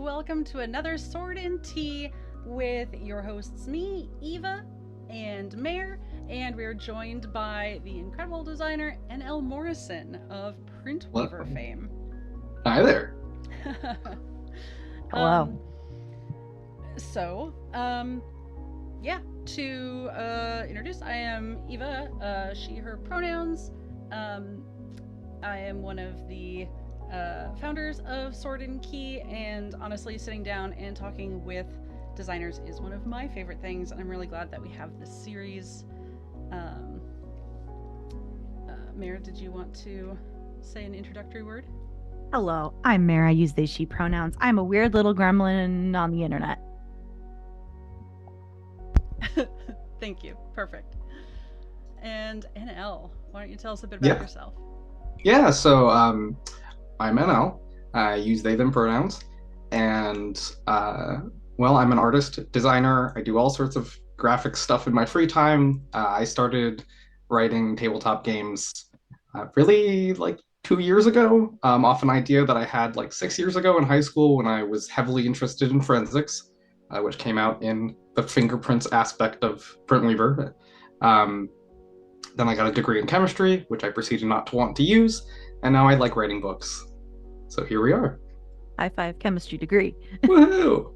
welcome to another Sword and Tea with your hosts, me, Eva, and Mare, and we're joined by the incredible designer NL Morrison of Printweaver fame. Hi there. Hello. To introduce, I am Eva, she, her pronouns. I am one of the founders of Sword and Key, and honestly, sitting down and talking with designers is one of my favorite things, and I'm really glad that we have this series. Mare, did you want to say an introductory word? Hello, I'm Mare. I use they, she pronouns. I'm a weird little gremlin on the internet. Thank you. Perfect. And NL, why don't you tell us a bit about yourself? Yeah, so I'm NL. I use they, them pronouns. And, I'm an artist, designer. I do all sorts of graphic stuff in my free time. I started writing tabletop games really like 2 years ago, off an idea that I had like 6 years ago in high school when I was heavily interested in forensics, which came out in the fingerprints aspect of Printweaver. Then I got a degree in chemistry, which I proceeded not to want to use, and now I like writing books. So here we are. High five, chemistry degree. Woohoo!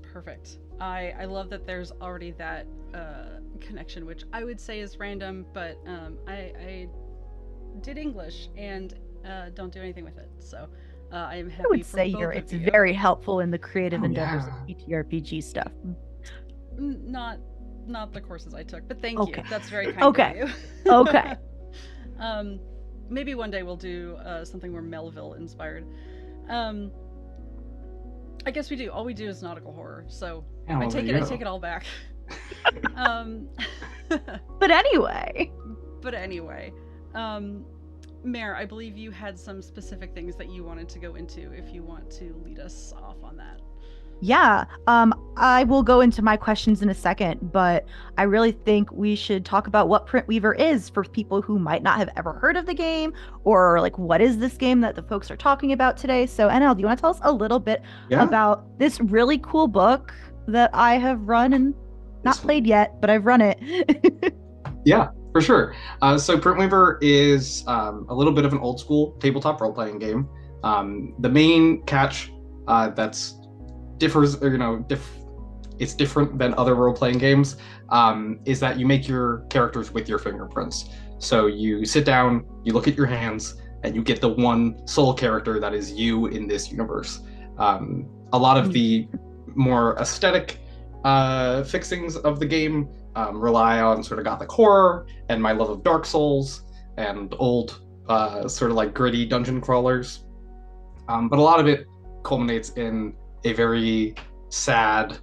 Perfect. I love that there's already that connection, which I would say is random, but I did English and don't do anything with it, so I am happy. I would say it's very helpful in the creative endeavors of TTRPG stuff. Not the courses I took, but thank you. That's very kind of you. Okay. Maybe one day we'll do something more Melville inspired. I guess we do. All we do is nautical horror, so I take it all back. But anyway. Mare, I believe you had some specific things that you wanted to go into, if you want to lead us off on that. Yeah, I will go into my questions in a second, but I really think we should talk about what Printweaver is for people who might not have ever heard of the game, or like, what is this game that the folks are talking about today? So NL, do you want to tell us a little bit about this really cool book that I have run and not played yet, but I've run it? Yeah, for sure. So Printweaver is a little bit of an old school tabletop role-playing game. The main catch that's differs, it's different than other role-playing games, is that you make your characters with your fingerprints. So you sit down, you look at your hands, and you get the one sole character that is you in this universe. A lot of the more aesthetic fixings of the game rely on sort of gothic horror and my love of Dark Souls and old sort of like gritty dungeon crawlers. But a lot of it culminates in a very sad,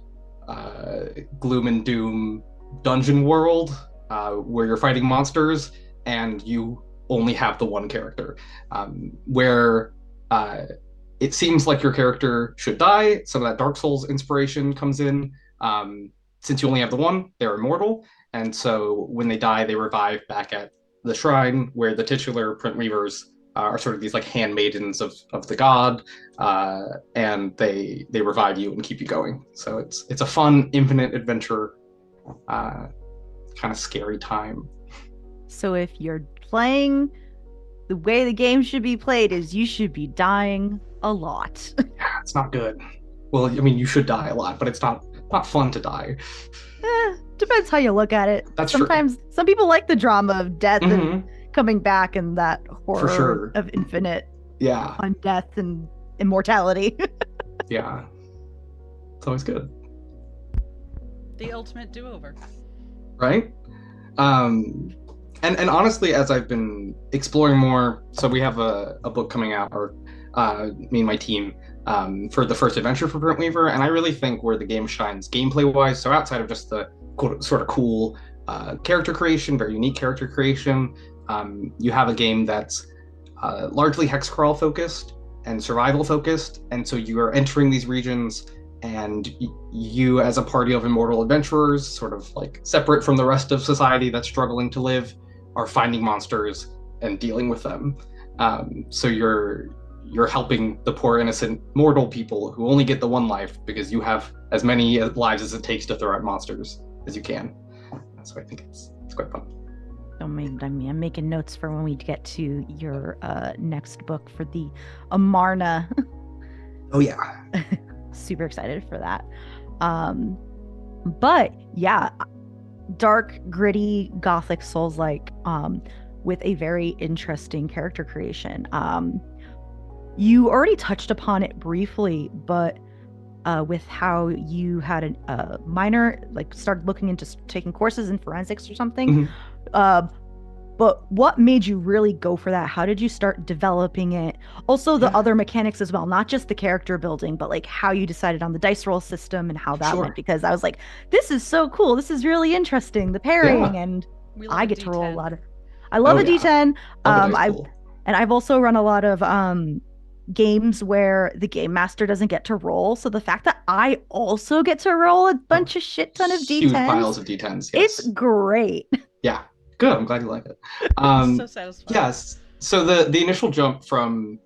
gloom and doom dungeon world where you're fighting monsters and you only have the one character, where it seems like your character should die. Some of that Dark Souls inspiration comes in. Since you only have the one, they're immortal, and so when they die, they revive back at the shrine where the titular Printweavers are sort of these like handmaidens of the god, and they revive you and keep you going. So it's a fun, infinite adventure, kind of scary time. So if you're playing the way the game should be played, is you should be dying a lot. Yeah, it's not good. Well, I mean, you should die a lot, but it's not fun to die. Depends how you look at it. That's sometimes true. Some people like the drama of death and coming back and that horror of infinite on death and immortality. Yeah. It's always good. The ultimate do-over. Right? And honestly, as I've been exploring more, so we have a book coming out, or me and my team, for the first adventure for Printweaver, and I really think where the game shines gameplay-wise, so outside of just the sort of cool character creation, very unique character creation, you have a game that's largely hex crawl focused and survival focused, and so you are entering these regions and you as a party of immortal adventurers, sort of like separate from the rest of society that's struggling to live, are finding monsters and dealing with them. So you're helping the poor innocent mortal people who only get the one life because you have as many lives as it takes to throw at monsters as you can. So I think it's quite fun. I'm making notes for when we get to your next book for the Amarna. Oh yeah. Super excited for that. But yeah, dark, gritty, gothic Souls-like, with a very interesting character creation. You already touched upon it briefly, but with how you had a minor, like started looking into taking courses in forensics or something. Mhm. But what made you really go for that? How did you start developing it? Also, the other mechanics as well, not just the character building, but like how you decided on the dice roll system and how that Sure. went. Because I was like, this is so cool. This is really interesting. The pairing, Yeah. and We love I a get to roll a D10. lot of. I love Oh, a yeah. D10. Love a dice pool. I've also run a lot of games where the game master doesn't get to roll. So the fact that I also get to roll a bunch of shit ton of D10s, Huge piles of D10s. Yes. it's great. Yeah. Good. I'm glad you like it. So satisfying. Yes. So the initial jump from,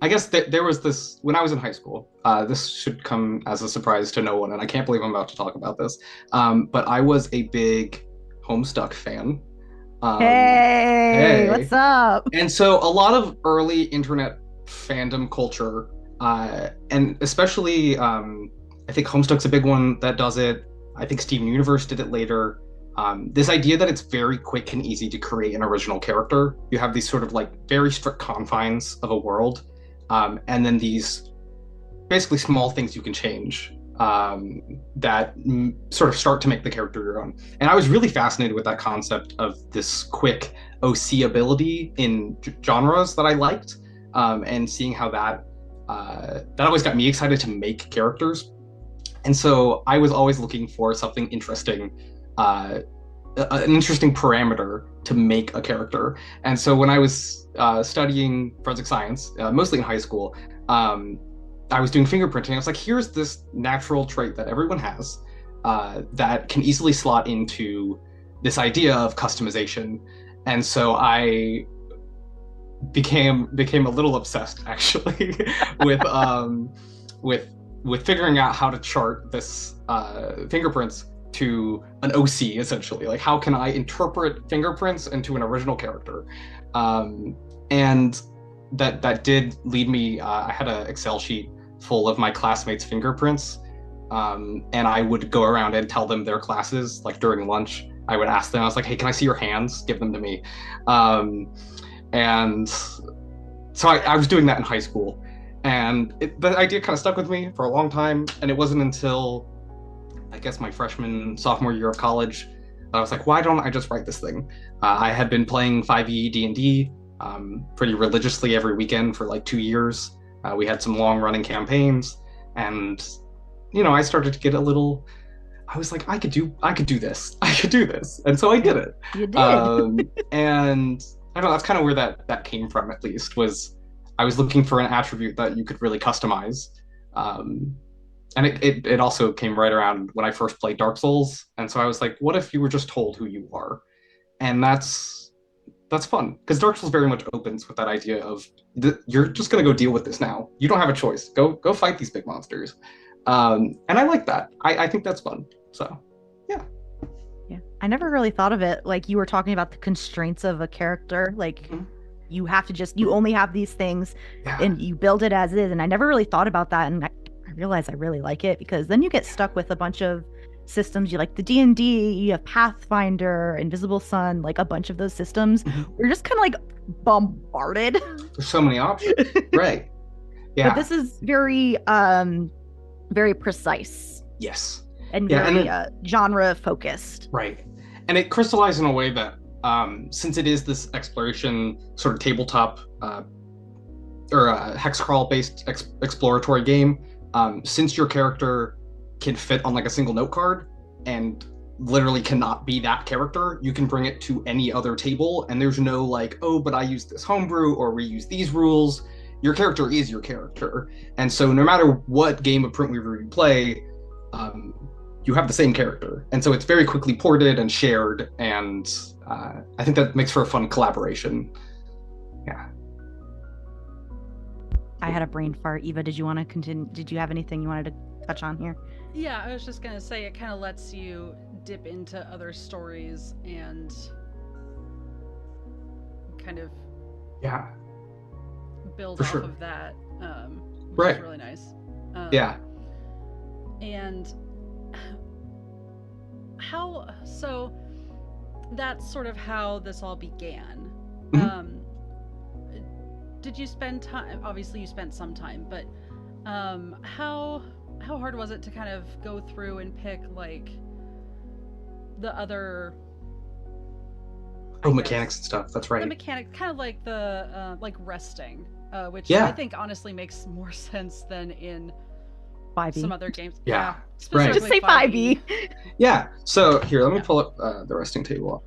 I guess there was this when I was in high school. This should come as a surprise to no one, and I can't believe I'm about to talk about this. But I was a big Homestuck fan. Hey, what's up? And so a lot of early internet fandom culture, and especially I think Homestuck's a big one that does it. I think Steven Universe did it later. This idea that it's very quick and easy to create an original character. You have these sort of like very strict confines of a world, and then these basically small things you can change that sort of start to make the character your own. And I was really fascinated with that concept of this quick OC ability in genres that I liked, and seeing how that always got me excited to make characters. And so I was always looking for something interesting, an interesting parameter to make a character. And so when I was studying forensic science, mostly in high school, I was doing fingerprinting. I was like, here's this natural trait that everyone has that can easily slot into this idea of customization. And so I became a little obsessed, actually, with figuring out how to chart this fingerprints to an OC, essentially. Like, how can I interpret fingerprints into an original character? And that did lead me. I had an Excel sheet full of my classmates' fingerprints, and I would go around and tell them their classes. Like during lunch, I would ask them. I was like, "Hey, can I see your hands? Give them to me." And so I was doing that in high school, and the idea kind of stuck with me for a long time. And it wasn't until I guess my sophomore year of college that I was like, why don't I just write this thing? I had been playing 5e D&D pretty religiously every weekend for like 2 years. We had some long running campaigns, and I started to get a little. I was like, I could do this. I could do this, and so I did it. You did. And I don't know. That's kind of where that came from. At least was I was looking for an attribute that you could really customize, and it also came right around when I first played Dark Souls, and so I was like, what if you were just told who you are? And that's fun, because Dark Souls very much opens with that idea of you're just gonna go deal with this now. You don't have a choice. Go fight these big monsters, and I like that. I think that's fun. So, yeah. Yeah, I never really thought of it like you were talking about the constraints of a character. Like you have to you only have these things, and you build it as is. And I never really thought about that, and I realize I really like it, because then you get stuck with a bunch of systems. You like the D&D, you have Pathfinder, Invisible Sun, like a bunch of those systems. We're just kind of like bombarded. There's so many options, right? Yeah. But this is very very precise. Yes. And very genre focused. Right. And it crystallized in a way that since it is this exploration sort of tabletop or hex crawl based exploratory game, since your character can fit on like a single note card and literally cannot be that character, you can bring it to any other table, and there's no like, oh, but I use this homebrew or we use these rules. Your character is your character, and so no matter what game of Printweaver you play, you have the same character, and so it's very quickly ported and shared, and I think that makes for a fun collaboration. Yeah. I had a brain fart. Eva, did you want to continue? Did you have anything you wanted to touch on here? Yeah, I was just gonna say it kind of lets you dip into other stories and kind of Yeah. build For off sure. of that, which Right. is really nice. Yeah. And so that's sort of how this all began. Mhm. Did you spend time? Obviously, you spent some time, but how hard was it to kind of go through and pick like the other? Mechanics and stuff. That's The right. mechanic, kind of like the like resting, which Yeah. I think honestly makes more sense than in 5e. some other games. Yeah. Specifically Just say 5e. Yeah. So here, let me Yeah. pull up the resting table.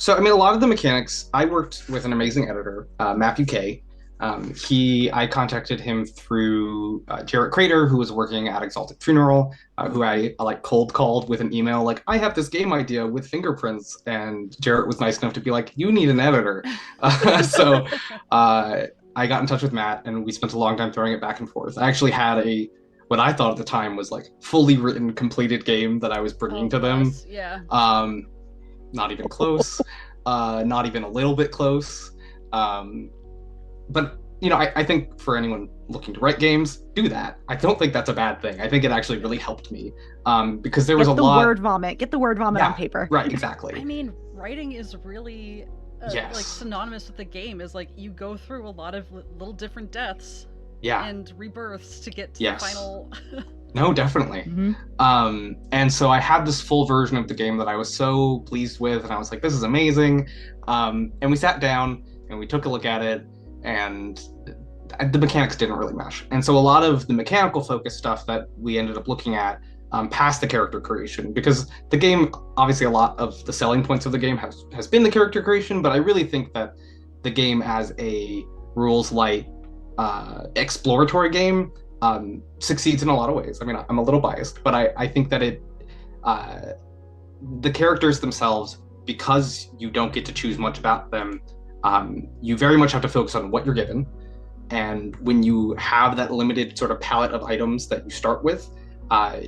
So I mean, a lot of the mechanics. I worked with an amazing editor, Matthew K. I contacted him through Jarrett Crater, who was working at Exalted Funeral, who I like cold called with an email like, I have this game idea with fingerprints, and Jarrett was nice enough to be like, you need an editor. So I got in touch with Matt, and we spent a long time throwing it back and forth. I actually had what I thought at the time was like fully written, completed game that I was bringing to them. Yeah. Not even close, not even a little bit close. But you know, I think for anyone looking to write games, do that. I don't think that's a bad thing. I think it actually really helped me because there was a lot. Get the word vomit on paper. Right, exactly. I mean, writing is really Yes. like synonymous with the game. Is like you go through a lot of little different deaths Yeah. and rebirths to get to Yes. the final. No, definitely. Mhm. And so I had this full version of the game that I was so pleased with, and I was like, this is amazing. And we sat down and we took a look at it, and the mechanics didn't really mesh. And so a lot of the mechanical focus stuff that we ended up looking at past the character creation, because the game, obviously a lot of the selling points of the game has been the character creation, but I really think that the game as a rules light exploratory game succeeds in a lot of ways. I mean, I'm a little biased, but I think that the characters themselves, because you don't get to choose much about them, you very much have to focus on what you're given. And when you have that limited sort of palette of items that you start with,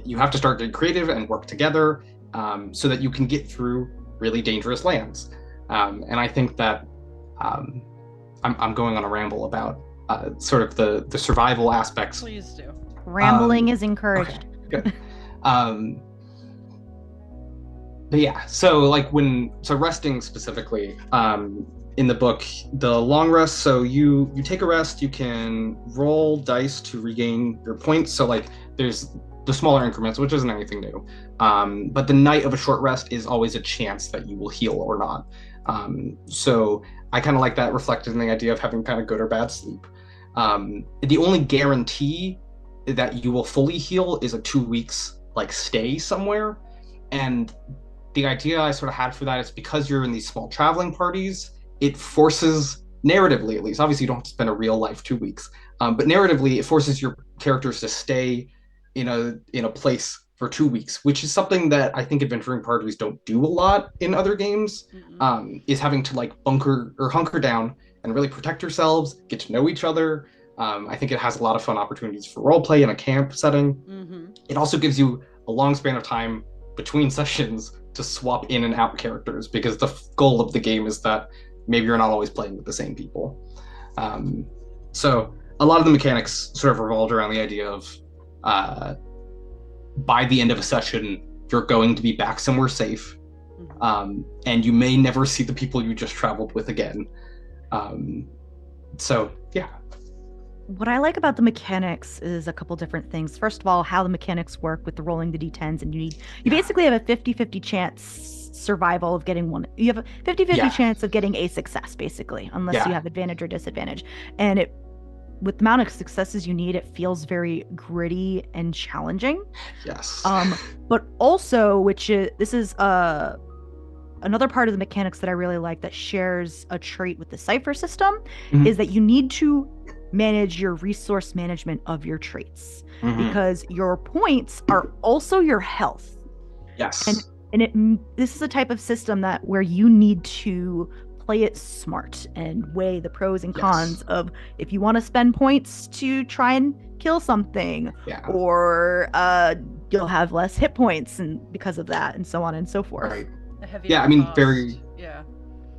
you have to start getting creative and work together so that you can get through really dangerous lands. And I think that I'm going on a ramble about sort of the survival aspects. Please do. Rambling is encouraged. Okay, good. But yeah, so resting specifically, in the book, the long rest, so you take a rest, you can roll dice to regain your points. So like there's the smaller increments, which isn't anything new. But the night of a short rest is always a chance that you will heal or not. So I kind of like that reflected in the idea of having kind of good or bad sleep. The only guarantee that you will fully heal is a 2 weeks like stay somewhere. And the idea I sort of had for that is because you're in these small traveling parties, it forces, narratively at least, obviously you don't have to spend a real life 2 weeks, but narratively it forces your characters to stay in a place for 2 weeks, which is something that I think adventuring parties don't do a lot in other games. Is having to like bunker or hunker down and really protect yourselves, get to know each other. I think it has a lot of fun opportunities for roleplay in a camp setting. It also gives you a long span of time between sessions to swap in and out characters, because the goal of the game is that maybe you're not always playing with the same people. So a lot of the mechanics sort of revolved around the idea of by the end of a session, you're going to be back somewhere safe, and you may never see the people you just traveled with again. So yeah. What I like about the mechanics is a couple different things. First of all, how the mechanics work with the rolling the d10s, and you basically have a 50-50 chance survival of getting one. You have a 50-50 chance of getting a success, basically, unless you have advantage or disadvantage. And with the amount of successes you need, it feels very gritty and challenging. Yes. But also, this is another part of the mechanics that I really like that shares a trait with the cipher system, is that you need to manage your resource management of your traits, because your points are also your health. Yes. And this is a type of system where you need to play it smart and weigh the pros and Yes. cons of if you want to spend points to try and kill something, Yeah. or you'll have less hit points and because of that, and so on and so forth. Right. A heavier Yeah, I mean, cost.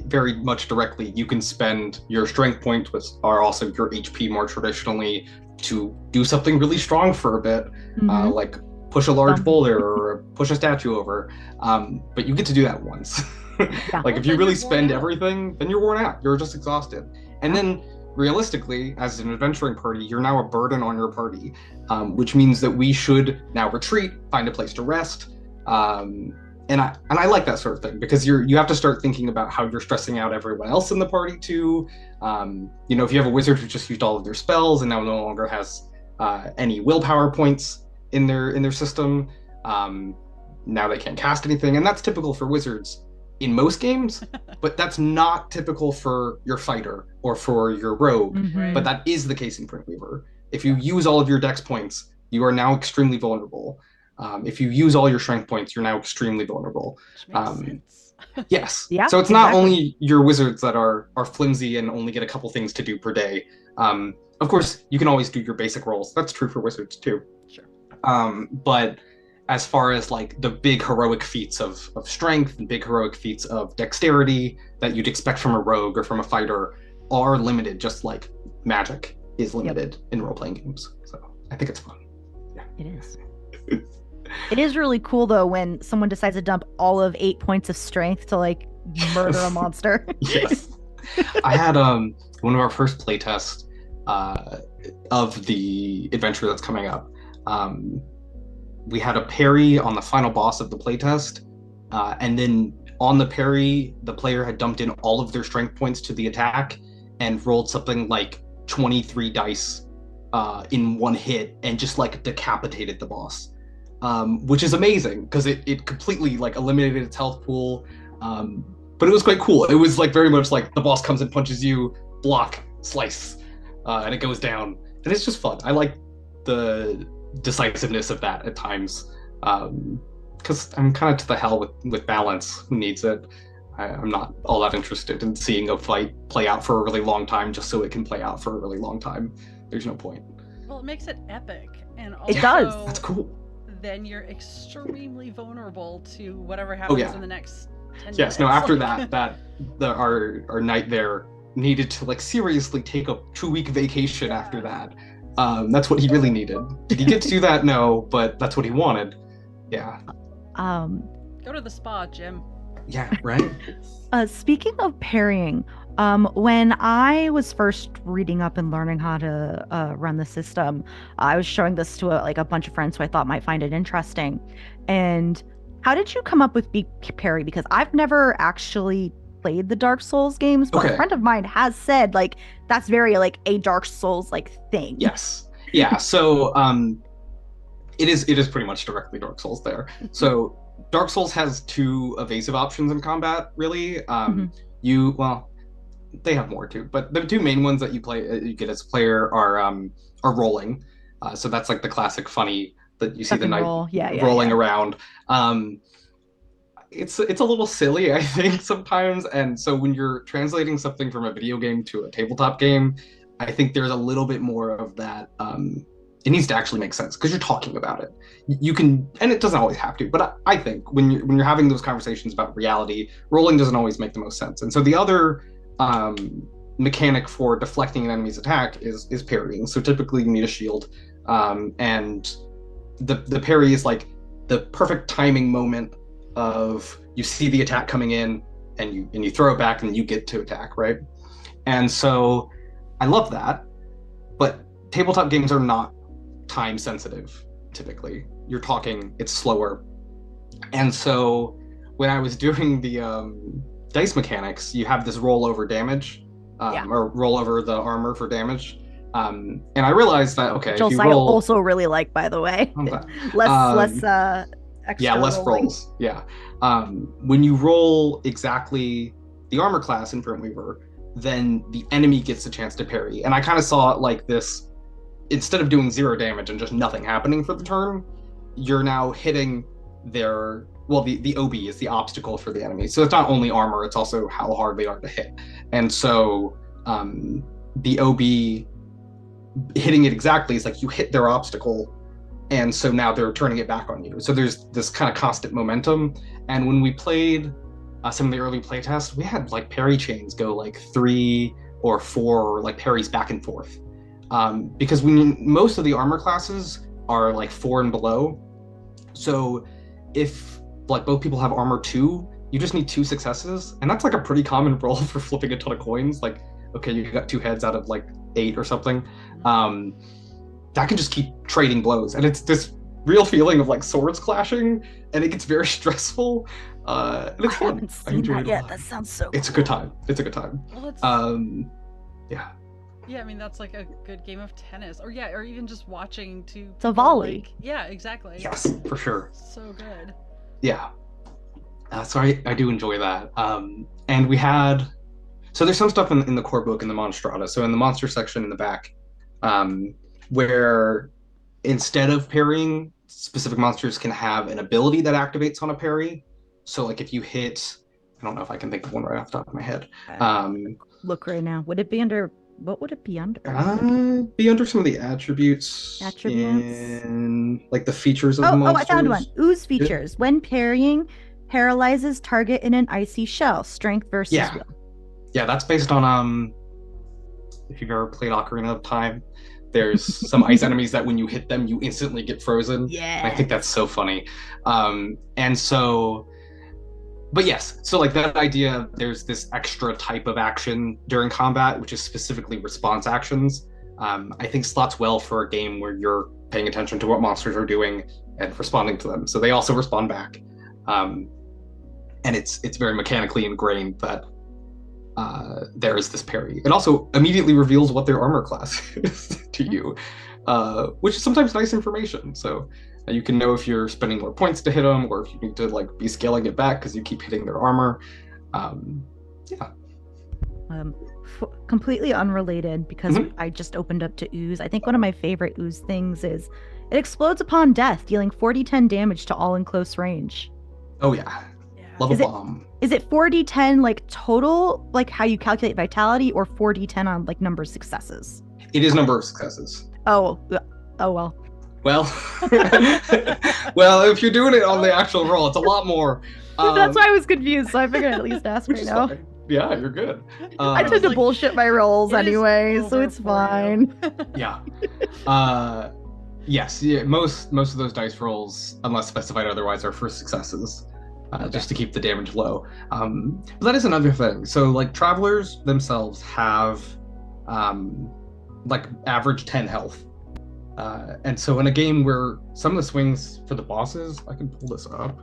very much directly, you can spend your strength points, which are also your HP more traditionally, to do something really strong for a bit, Mhm. like push a large Dumb. boulder or push a statue over. But you get to do that once. Yeah. Like Well, if you then really you're worn spend out. everything, then you're worn out. You're just exhausted. And Yeah. then realistically, as an adventuring party, you're now a burden on your party, which means that we should now retreat, find a place to rest. And I like that sort of thing, because you have to start thinking about how you're stressing out everyone else in the party too. You know, if you have a wizard who just used all of their spells and now no longer has any willpower points in their system, now they can't cast anything, and that's typical for wizards in most games, but that's not typical for your fighter or for your rogue. Mhm. But that is the case in Printweaver. If you use all of your dex points, you are now extremely vulnerable. If you use all your strength points, you're now extremely vulnerable. Which makes sense. Yes. Yeah, So it's not exactly. only your wizards that are flimsy and only get a couple things to do per day. Of course, you can always do your basic rolls. That's true for wizards too. Sure. But as far as like the big heroic feats of strength and big heroic feats of dexterity that you'd expect from a rogue or from a fighter are limited, just like magic is limited in role-playing games. So I think it's fun. It is. It is really cool though when someone decides to dump all of 8 points of strength to like murder a monster. Yes. I had one of our first playtests of the adventure that's coming up. We had a parry on the final boss of the playtest, and then on the parry, the player had dumped in all of their strength points to the attack and rolled something like 23 dice in one hit and just like decapitated the boss, which is amazing because it completely like eliminated its health pool. But it was quite cool. It was like very much like the boss comes and punches you, block, slice, and it goes down, and it's just fun. I like the decisiveness of that at times, because I'm kind of to the hell with balance. Who needs it? I'm not all that interested in seeing a fight play out for a really long time just so it can play out for a really long time. There's no point. Well, it makes it epic, and also It does. That's cool. then you're extremely vulnerable to whatever happens yeah. in the next 10 Yes, minutes. no, after Like- our night there needed to like seriously take a 2-week vacation Yeah. after that. That's what he really needed. Did he get to do that? No, but that's what he wanted. Yeah. Go to the spa, Jim. Yeah, right? Speaking of parrying, when I was first reading up and learning how to run the system, I was showing this to a bunch of friends who I thought might find it interesting. And how did you come up with Big Parry? Because I've never actually played the Dark Souls games, but Okay. a friend of mine has said like that's very like a Dark Souls like thing. Yes. Yeah, so it is pretty much directly Dark Souls there. So Dark Souls has 2 evasive options in combat, really. They have more too, but the 2 main ones that you get as a player are rolling. So that's like the classic funny that you see Tuck the and knight roll. Yeah, rolling yeah. around. It's a little silly, I think, sometimes. And so when you're translating something from a video game to a tabletop game, I think there's a little bit more of that. It needs to actually make sense because you're talking about it. You can, and it doesn't always have to, but I think when you're having those conversations about reality, rolling doesn't always make the most sense. And so the other mechanic for deflecting an enemy's attack is parrying. So typically you need a shield, and the parry is like the perfect timing moment of you see the attack coming in and you throw it back and you get to attack, right? And so I love that, but tabletop games are not time sensitive typically. You're talking, it's slower. And so when I was doing the dice mechanics, you have this rollover damage, or rollover the armor for damage. And I realized that, okay, Which if you I roll... also really like, by the way. I'm glad. less extra Yeah, less rolling. rolls. Yeah. When you roll exactly the armor class in Printweaver, then the enemy gets a chance to parry. And I kind of saw it like this: instead of doing 0 damage and just nothing happening for the turn, you're now hitting the OB is the obstacle for the enemy. So it's not only armor, it's also how hard they are to hit. And so the OB hitting it exactly is like you hit their obstacle, and so now they're turning it back on you. So there's this kind of constant momentum. And when we played some of the early playtests, we had like parry chains go like 3 or 4 like parries back and forth. Because most of the armor classes are like 4 and below. So if like both people have armor 2, you just need 2 successes, and that's like a pretty common roll for flipping a ton of coins. Like, okay, you got 2 heads out of like 8 or something. That can just keep trading blows, and it's this real feeling of like swords clashing, and it gets very stressful. And it's fun. Haven't seen that yet. That sounds so It's a good time. It's a good time. Well, it's yeah. Yeah, I mean that's like a good game of tennis, or even just watching to. It's a volley. Like, yeah, exactly. Yes, for sure. So good. Yeah. So I do enjoy that. And we had, so there's some stuff in the core book in the Monstrata. So in the monster section in the back, where instead of parrying, specific monsters can have an ability that activates on a parry. So like if you hit, I don't know if I can think of one right off the top of my head. Look right now. Would it be under? What would it be under? Be under some of the attributes. In, like the features of the monsters. I found one. Ooze features. When parrying, paralyzes target in an icy shell. Strength versus will. Yeah, that's based on if you've ever played Ocarina of Time, there's some ice enemies that when you hit them, you instantly get frozen. Yeah. I think that's so funny. And so, but yes, so like that idea, there's this extra type of action during combat, which is specifically response actions. I think slots well for a game where you're paying attention to what monsters are doing and responding to them. So they also respond back. And it's very mechanically ingrained that there is this parry. It also immediately reveals what their armor class is to you, which is sometimes nice information. So you can know if you're spending more points to hit them, or if you need to like be scaling it back because you keep hitting their armor. Completely unrelated, because I just opened up to ooze. I think one of my favorite ooze things is it explodes upon death, dealing 4d10 damage to all in close range. Oh yeah. Level bomb. Is it 4d10 like total, like how you calculate vitality, or 4d10 on like number of successes? It is number of successes. Oh well. Well, if you're doing it on the actual roll, it's a lot more. That's why I was confused, so I figured I'd at least ask right now. Fine. Yeah, you're good. I tend to bullshit my rolls anyway, so it's fine. Yeah. Yes. Yeah, most of those dice rolls, unless specified otherwise, are for successes. Just to keep the damage low. But that is another thing. So like travelers themselves have like average 10 health. And so in a game where some of the swings for the bosses, I can pull this up.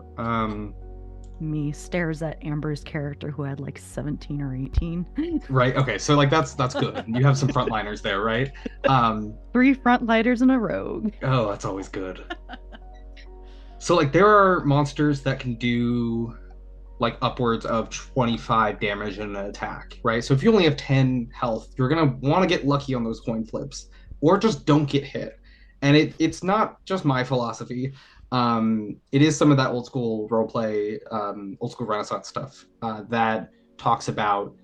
Me stares at Amber's character who had like 17 or 18. Right. Okay. So like that's good. You have some frontliners there, right? 3 frontliners and a rogue. Oh, that's always good. So like there are monsters that can do like upwards of 25 damage in an attack, right? So if you only have 10 health, you're gonna want to get lucky on those coin flips, or just don't get hit. And it's not just my philosophy. It is some of that old school roleplay, old school Renaissance stuff that talks about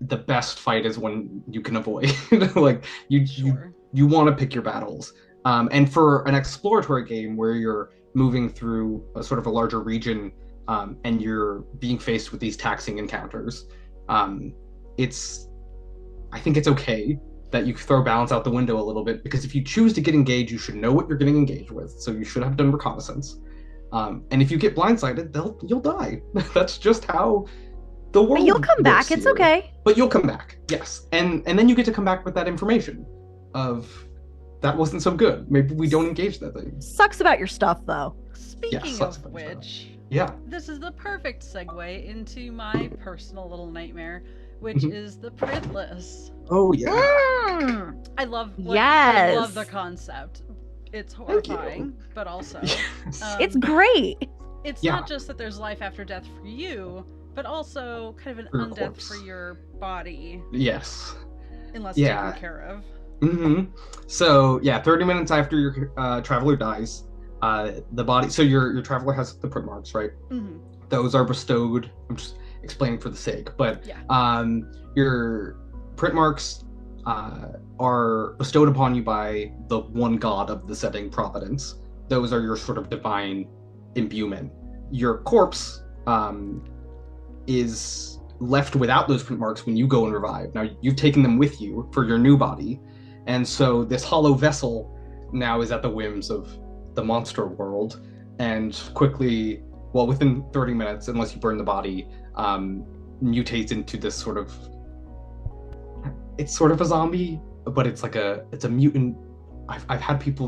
the best fight is when you can avoid. Like you want to pick your battles. And for an exploratory game where you're moving through a sort of a larger region, and you're being faced with these taxing encounters, I think it's okay that you throw balance out the window a little bit, because if you choose to get engaged, you should know what you're getting engaged with. So you should have done reconnaissance. And if you get blindsided, you'll die. That's just how the world But you'll come back. It's okay. But you'll come back, yes. And then you get to come back with that information of that wasn't so good. Maybe we don't engage that thing. Sucks about your stuff, though. Speaking of which, this is the perfect segue into my personal little nightmare, which is the Pridless. Oh yeah. I love the concept. It's horrifying, but also it's great. It's not just that there's life after death for you, but also kind of an undeath for your body. Yes. Unless taken care of. So 30 minutes after your traveler dies, the body. So your traveler has the print marks, right? Mm-hmm. Those are bestowed. I'm just explaining for the sake, but Yeah. your print marks are bestowed upon you by the one god of the setting, Providence. Those are your sort of divine imbuement. Your corpse is left without those print marks when you go and revive. Now you've taken them with you for your new body, and so this hollow vessel now is at the whims of the monster world, and quickly, well, within 30 minutes, unless you burn the body, mutates into this sort of, it's sort of a zombie, but it's a mutant. I've had people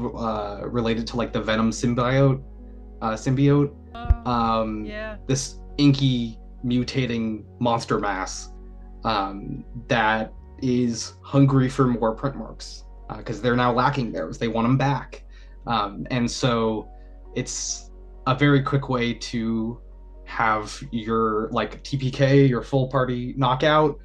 relate it to like the Venom symbiote. Yeah. This inky mutating monster mass that is hungry for more print marks because they're now lacking theirs. They want them back, and so it's a very quick way to have your like TPK, your full party knockout.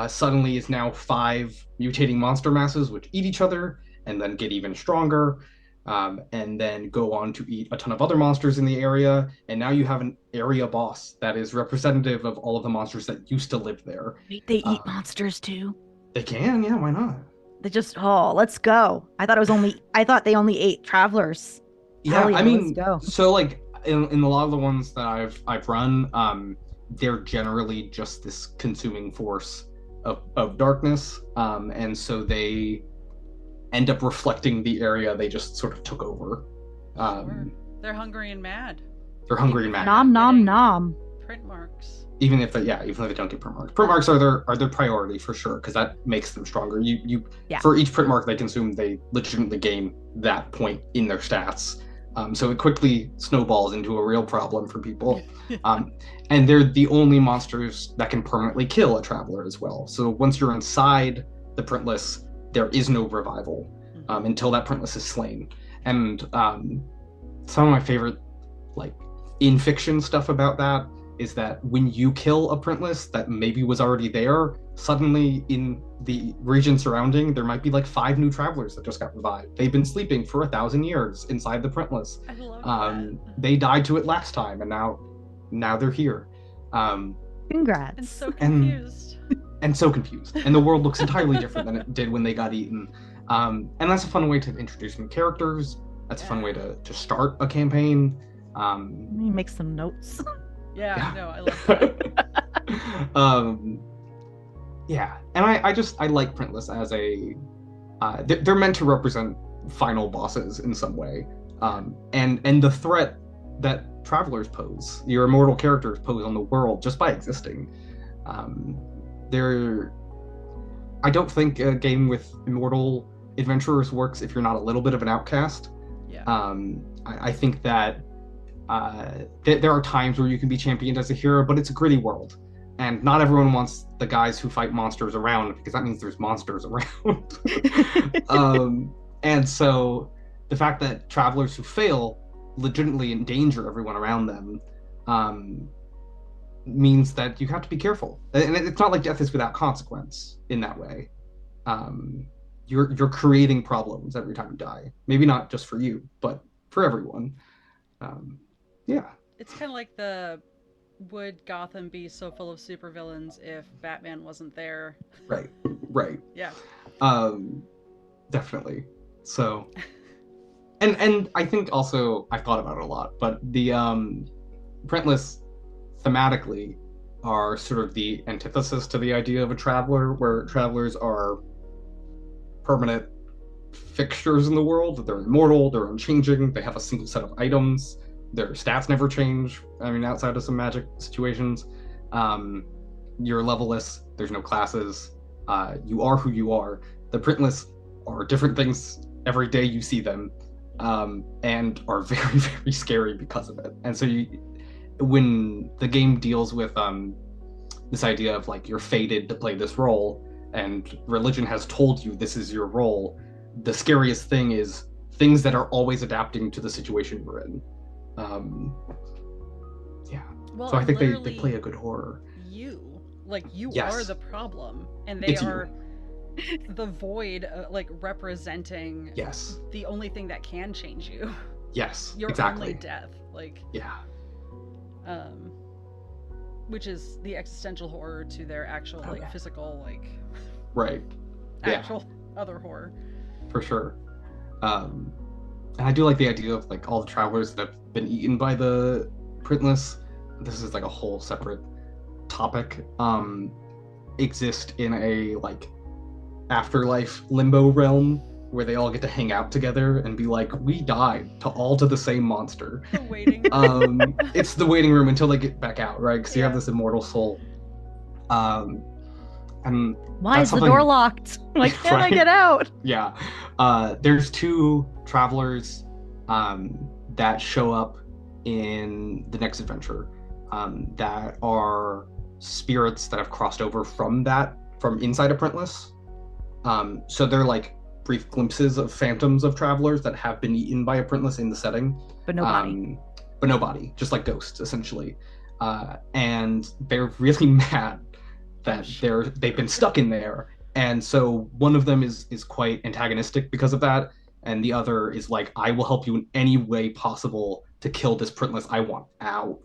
Suddenly is now 5 mutating monster masses which eat each other and then get even stronger, and then go on to eat a ton of other monsters in the area. And now you have an area boss that is representative of all of the monsters that used to live there. They eat monsters too. They can, yeah, why not? They just let's go. I thought they only ate travelers. Yeah, yeah, I mean, let's go. so like in a lot of the ones that I've run, they're generally just this consuming force of darkness, and so they end up reflecting the area they just sort of took over. Sure. They're hungry and mad. They're hungry and mad. Nom nom nom. Print marks. Even if they don't get print marks. Print marks are their priority for sure, because that makes them stronger. For each print mark they consume, they legitimately gain that point in their stats. So it quickly snowballs into a real problem for people. And they're the only monsters that can permanently kill a traveler as well. So once you're inside the printless, there is no revival until that printless is slain. And some of my favorite, like, in fiction stuff about that is that when you kill a printless that maybe was already there, suddenly in the region surrounding, there might be like 5 new travelers that just got revived. They've been sleeping for 1,000 years inside the printless. I love that. They died to it last time, and now they're here. Congrats. And so confused. And so confused. And the world looks entirely different than it did when they got eaten. And that's a fun way to introduce new characters. That's a fun way to start a campaign. Let me make some notes. Yeah. No, I love that. Yeah, and I like printless as a they're meant to represent final bosses in some way, and the threat that travelers pose, your immortal characters pose on the world just by existing. I don't think a game with immortal adventurers works if you're not a little bit of an outcast. Yeah. I think that there are times where you can be championed as a hero, but it's a gritty world. And not everyone wants the guys who fight monsters around, because that means there's monsters around. And so the fact that travelers who fail legitimately endanger everyone around them means that you have to be careful. And it's not like death is without consequence in that way. You're creating problems every time you die. Maybe not just for you, but for everyone. Yeah. It's kind of like would Gotham be so full of supervillains if Batman wasn't there? Right. Yeah. Definitely. So, and I think also I've thought about it a lot, but the printless thematically are sort of the antithesis to the idea of a traveler, where travelers are permanent fixtures in the world. They're immortal, they're unchanging, they have a single set of items. Their stats never change. I mean, outside of some magic situations, you're levelless. There's no classes. You are who you are. The printless are different things every day you see them, and are very, very scary because of it. And so when the game deals with this idea of like you're fated to play this role, and religion has told you this is your role, the scariest thing is things that are always adapting to the situation you're in. Yeah. Well, so I think they play a good horror. You Yes. are the problem, and they are the void, like representing Yes. the only thing that can change you. Yes, your exactly. only death. Like, Yeah. which is the existential horror to their actual like yeah. physical like Right. Yeah, actual other horror. for sure. And I do like the idea of like all the travelers that have been eaten by the printless. This is like a whole separate topic. Exist in a like afterlife limbo realm where they all get to hang out together and be like, we died to the same monster. The waiting room. It's the waiting room until they get back out, right? Because you have Yeah. this immortal soul. And Why is that's the door locked? Like, can I Right? get out? yeah, there's two travelers that show up in the next adventure that are spirits that have crossed over from inside a printless. So they're like brief glimpses of phantoms of travelers that have been eaten by a printless in the setting. But no body. But no body, just like ghosts, essentially. And they're really mad that they've been stuck in there. And so one of them is quite antagonistic because of that, and the other is like, I will help you in any way possible to kill this printless. I want out.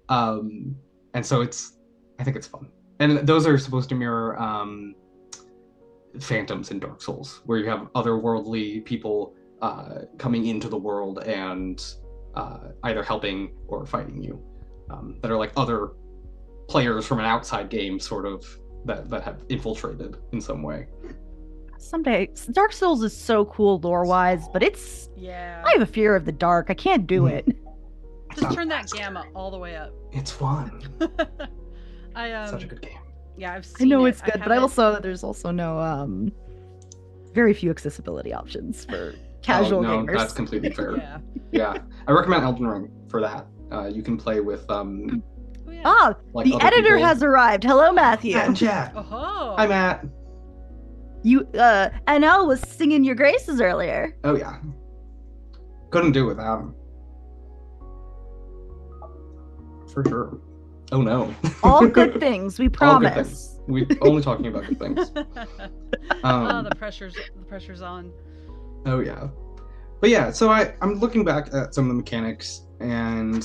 And so I think it's fun. And those are supposed to mirror phantoms in Dark Souls, where you have otherworldly people coming into the world and either helping or fighting you, that are like other players from an outside game, sort of, that have infiltrated in some way. Someday, Dark Souls is so cool lore-wise, but it's... Yeah. I have a fear of the dark. I can't do it. Just turn that gamma all the way up. It's fun. I Such a good game. Yeah, I've I seen know it. it's good, but there's also no very few accessibility options for casual gamers. That's completely fair. Yeah. Yeah, I recommend Elden Ring for that. You can play with Oh, yeah. like the other editor people. has arrived. Hello, Matthew. Matt and Jack. Oh. Hi, Matt. You NL was singing your graces earlier. Oh yeah. Couldn't do it without him. For sure. Oh no. All good things, we All good promise. things. We're only talking about good things. The pressure's on. Oh yeah. But yeah, so I'm looking back at some of the mechanics, and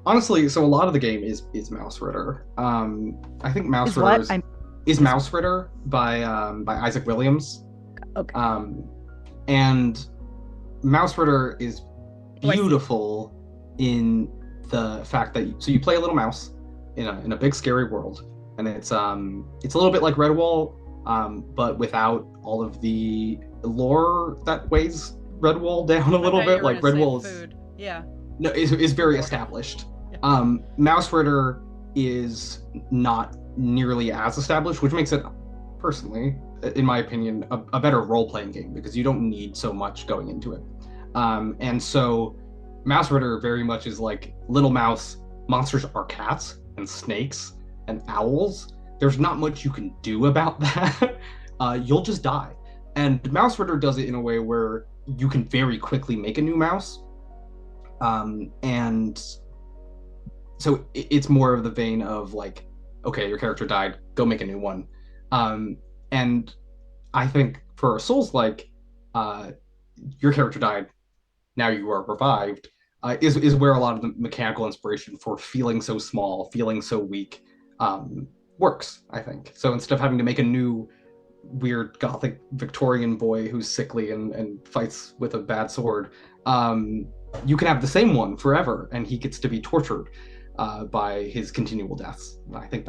honestly, so a lot of the game is Mouse Ritter. I think Mouse Ritter is Mouse Ritter by Isaac Williams. Okay. And Mouse Ritter is beautiful in the fact that you play a little mouse in a big scary world, and it's a little bit like Redwall, but without all of the lore that weighs Redwall down a little bit. Like Redwall is very established. Yeah. Mouse Ritter is not nearly as established, which makes it, personally, in my opinion, a better role-playing game, because you don't need so much going into it. And so Mouse Ritter very much is like little mouse. Monsters are cats and snakes and owls. There's not much you can do about that. You'll just die. And Mouse Ritter does it in a way where you can very quickly make a new mouse. And so it's more of the vein of like, okay, your character died, go make a new one. And I think for a Souls-like, your character died, now you are revived, is where a lot of the mechanical inspiration for feeling so small, feeling so weak, works, I think. So instead of having to make a new weird gothic Victorian boy who's sickly and fights with a bad sword, you can have the same one forever, and he gets to be tortured by his continual deaths. I think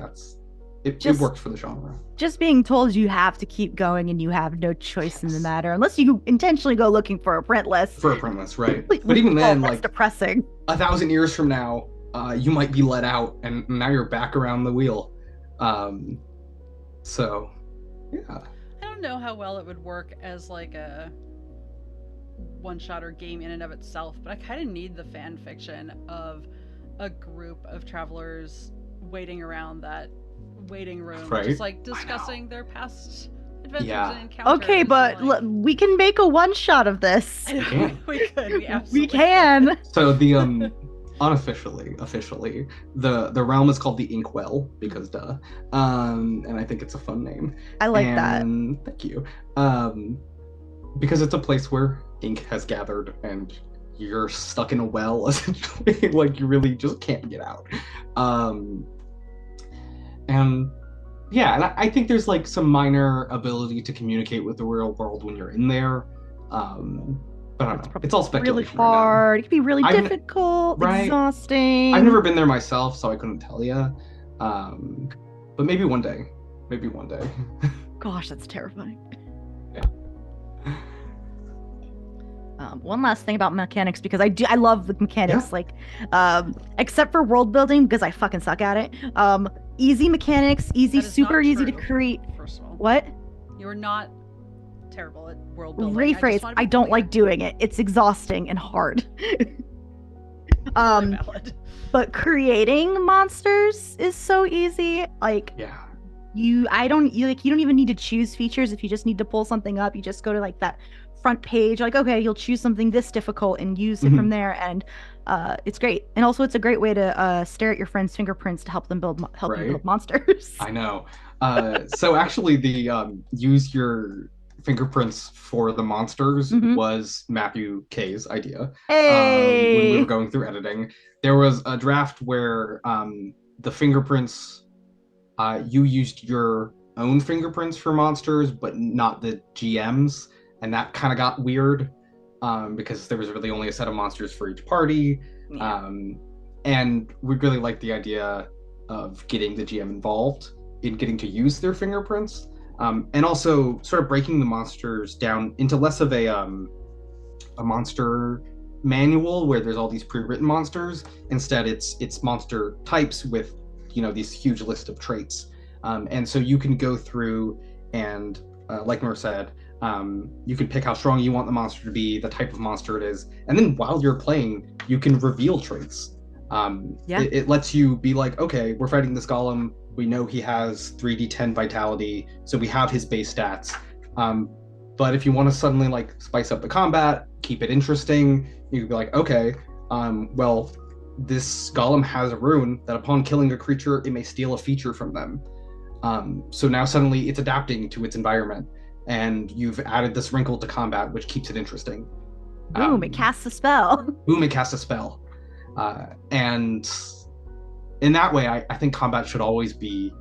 it works for the genre. Just being told you have to keep going and you have no choice in the matter, unless you intentionally go looking for a printless. For a printless, right. But even then, that's like, depressing. 1,000 years from now, you might be let out, and now you're back around the wheel. So, yeah. I don't know how well it would work as like a one-shotter game in and of itself, but I kind of need the fan fiction of a group of travelers waiting around that waiting room, Right. just like discussing their past adventures and encounters. Okay, but we can make a one-shot of this. I know, can. we could. We absolutely We can. So the officially, the realm is called the Inkwell, because duh. And I think it's a fun name. I like that. Thank you. Because it's a place where ink has gathered, and you're stuck in a well, essentially. Like, you really just can't get out. And yeah, and I think there's like some minor ability to communicate with the real world when you're in there. But I don't know. It's all really speculation hard. It can be really I've difficult, right. exhausting. I've never been there myself, so I couldn't tell you. But maybe one day. Maybe one day. Gosh, that's terrifying. Yeah. One last thing about mechanics, because I love the mechanics, Yeah. like, except for world building, because I fucking suck at it. Easy mechanics, That is super not easy to true, create. First of all, What? you're not terrible at world building. Rephrase. I don't like doing it. It's exhausting and hard. Valid. But creating monsters is so easy. Like, Yeah. you don't even need to choose features. If you just need to pull something up, you just go to like that front page, like, okay, you'll choose something this difficult and use it from there, and it's great. And also, it's a great way to stare at your friends' fingerprints to help them build monsters. I know. So actually, the use your fingerprints for the monsters was Matthew K's idea. Hey! When we were going through editing, there was a draft where the fingerprints, you used your own fingerprints for monsters, but not the GM's, and that kind of got weird because there was really only a set of monsters for each party. Yeah. And we really liked the idea of getting the GM involved in getting to use their fingerprints, and also sort of breaking the monsters down into less of a monster manual where there's all these pre-written monsters. Instead, it's monster types with, you know, these huge list of traits, and so you can go through and, like Nor said, you can pick how strong you want the monster to be, the type of monster it is, and then while you're playing, you can reveal traits. It lets you be like, okay, we're fighting this golem. We know he has 3d10 vitality, so we have his base stats. But if you want to suddenly like spice up the combat, keep it interesting, you could be like, okay, well, this golem has a rune that upon killing a creature, it may steal a feature from them. So now suddenly it's adapting to its environment, and you've added this wrinkle to combat, which keeps it interesting. Boom, it casts a spell. Boom, it casts a spell. And in that way, I think combat should always be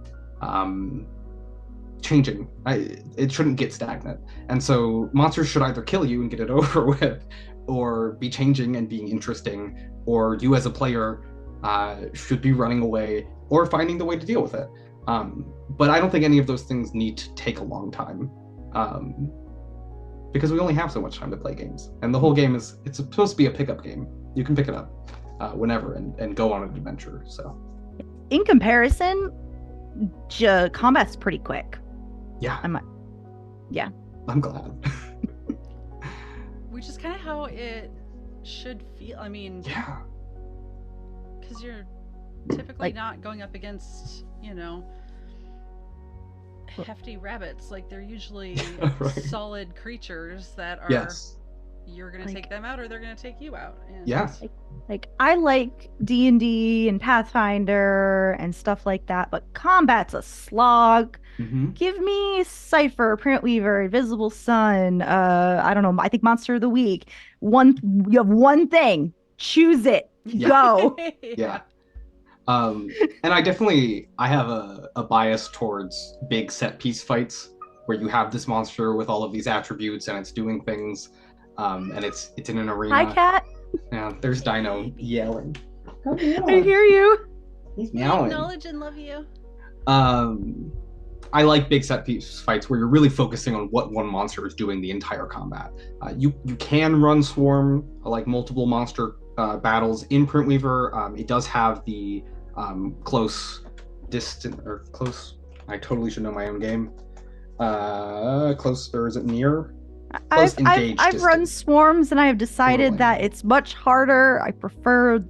changing. It shouldn't get stagnant. And so monsters should either kill you and get it over with, or be changing and being interesting, or you as a player should be running away or finding the way to deal with it. But I don't think any of those things need to take a long time, because we only have so much time to play games. And the whole game it's supposed to be a pickup game. You can pick it up whenever and go on an adventure. So in comparison, combat's pretty quick. Yeah. I'm glad. Which is kind of how it should feel. I mean, yeah, because you're typically not going up against, you know, hefty rabbits. Like, they're usually right. solid creatures that are you're gonna take them out or they're gonna take you out. And like I like D&D and Pathfinder and stuff like that, but combat's a slog. Give me Cypher, Printweaver, Invisible Sun, I don't know, I think Monster of the Week. You have one thing, choose it, go. Yeah. And I have a bias towards big set piece fights where you have this monster with all of these attributes and it's doing things, and it's in an arena. Hi, cat. Yeah, there's Dino yelling. I hear you. He's meowing. Acknowledge and love you. I like big set piece fights where you're really focusing on what one monster is doing the entire combat. You can run Swarm, like multiple monster battles in Printweaver. It does have the close, distant, or close. I totally should know my own game. Close, or is it near? I've run Swarms, and I have decided that it's much harder. I prefer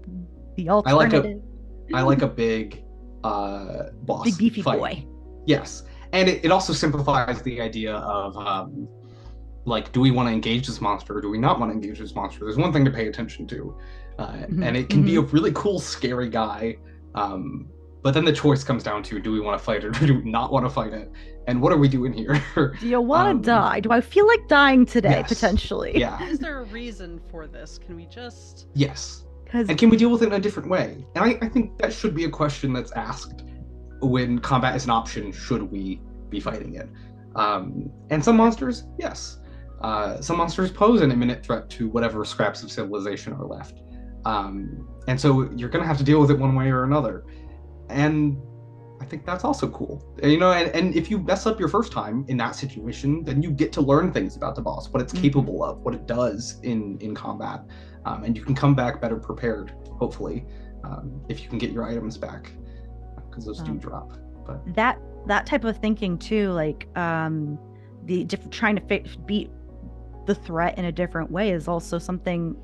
the alternative. I like a big boss, big beefy fight. Boy. Yes, and it also simplifies the idea of like, do we want to engage this monster or do we not want to engage this monster? There's one thing to pay attention to, and it can be a really cool, scary guy, But then the choice comes down to, do we want to fight it or do we not want to fight it? And what are we doing here? Do you want to die? Do I feel like dying today, yes. potentially? Yeah. Is there a reason for this? Can we just... Yes. 'Cause- And can we deal with it in a different way? And I think that should be a question that's asked when combat is an option. Should we be fighting it? And some monsters, yes. Some monsters pose an imminent threat to whatever scraps of civilization are left. And so you're going to have to deal with it one way or another. And I think that's also cool. And if you mess up your first time in that situation, then you get to learn things about the boss, what it's capable of, what it does in combat. And you can come back better prepared, hopefully, if you can get your items back, because those do drop. But that type of thinking too, like trying to beat the threat in a different way is also something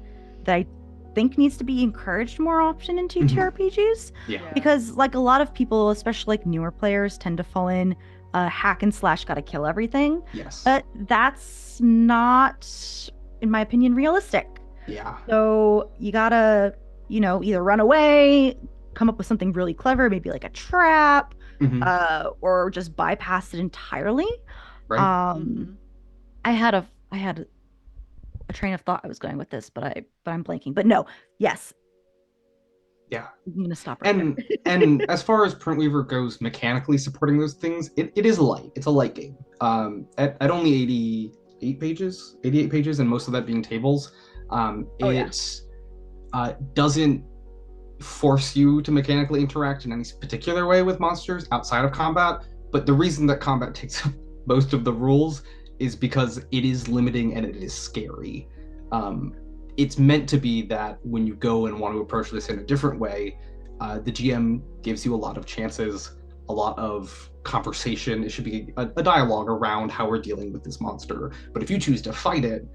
that I think needs to be encouraged more often in TTRPGs. Yeah. Because like a lot of people, especially like newer players, tend to fall in hack and slash, gotta kill everything. Yes. But that's not, in my opinion, realistic. Yeah. So you gotta, either run away, come up with something really clever, maybe like a trap, or just bypass it entirely. Right. I had a train of thought I was going with this, but I'm blanking. But no, yes. Yeah. I'm gonna stop right there. And as far as Print Weaver goes, mechanically supporting those things, it is light. It's a light game. At only 88 pages, and most of that being tables. It doesn't force you to mechanically interact in any particular way with monsters outside of combat, but the reason that combat takes up most of the rules is because it is limiting and it is scary. It's meant to be that when you go and want to approach this in a different way, the GM gives you a lot of chances, a lot of conversation. It should be a dialogue around how we're dealing with this monster. But if you choose to fight it,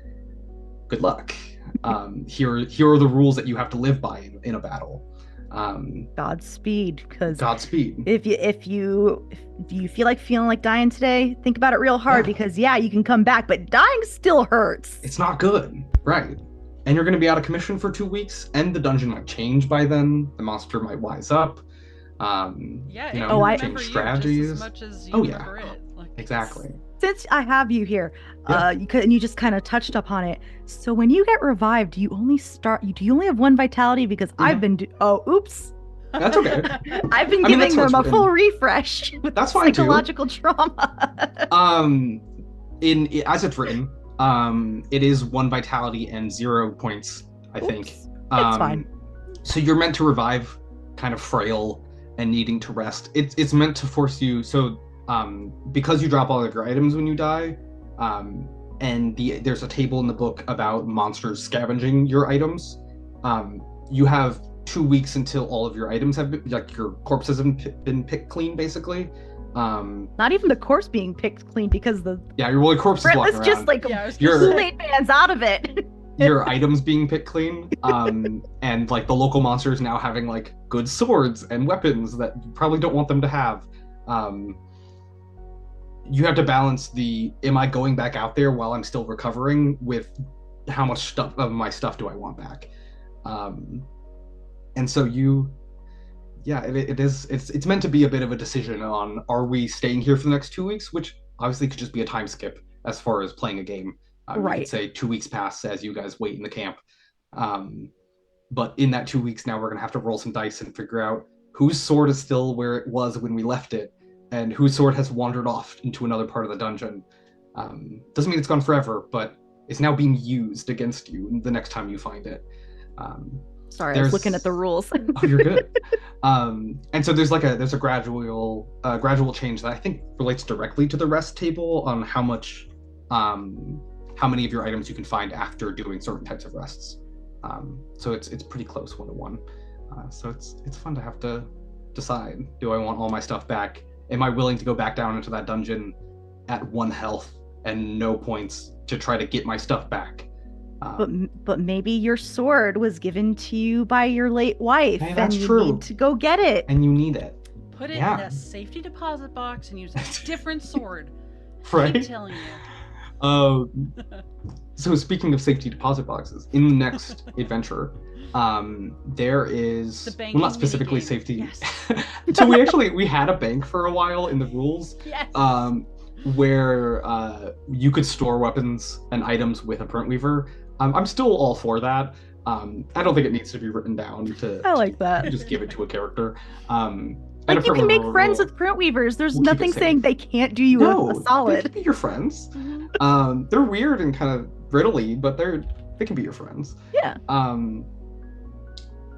good luck. Here are the rules that you have to live by in a battle. Godspeed, because Godspeed. If you feel like feeling like dying today, think about it real hard, because you can come back, but dying still hurts. It's not good, right? And you're going to be out of commission for 2 weeks, and the dungeon might change by then. The monster might wise up. I change strategies. Just as much as you remember it. Exactly. Since I have you here, you just kind of touched upon it. So when you get revived, do you only have one vitality? Because I've been oops. That's okay. I've been giving them a full refresh with that's fine psychological trauma. As it's written, it is 1 vitality and 0 points, I think. It's fine. So you're meant to revive, kind of frail and needing to rest. It's meant to force you. So because you drop all of your items when you die, and there's a table in the book about monsters scavenging your items. You have 2 weeks until all of your items have been, like your corpses have been picked clean, basically. Not even the corpse being picked clean, because your corpse is walking around. Just like Kool-Aid man's out of it. Your items being picked clean, and like the local monsters now having like good swords and weapons that you probably don't want them to have. You have to balance am I going back out there while I'm still recovering with how much of my stuff do I want back? And so it's meant to be a bit of a decision on, are we staying here for the next 2 weeks, which obviously could just be a time skip as far as playing a game. Right. You could say 2 weeks pass as you guys wait in the camp. But in that 2 weeks now, we're going to have to roll some dice and figure out whose sword is still where it was when we left it, and whose sword has wandered off into another part of the dungeon. Doesn't mean it's gone forever, but it's now being used against you the next time you find it. Sorry, I was looking at the rules. Oh, you're good. And so there's a gradual change that I think relates directly to the rest table on how many of your items you can find after doing certain types of rests. So it's pretty close 1-to-1. So it's fun to have to decide, do I want all my stuff back? Am I willing to go back down into that dungeon at 1 health and no points to try to get my stuff back? But maybe your sword was given to you by your late wife, that's and you true. need to go get it. And you need it. Put it in a safety deposit box and use a different sword. Right? I'm telling you. So speaking of safety deposit boxes, in the next adventure, there is The well, banking not specifically minigame. safety. Yes. So we had a bank for a while in the rules, Yes. where you could store weapons and items with a print weaver. I'm still all for that. I don't think it needs to be written down to. I like that. You just give it to a character. And Like, a you print can make weaver friends will- with print weavers. There's we'll keep it nothing safe. saying they can't do you No, a they can solid. be your friends. Mhm. They're weird and kind of riddly, but they can be your friends. Yeah.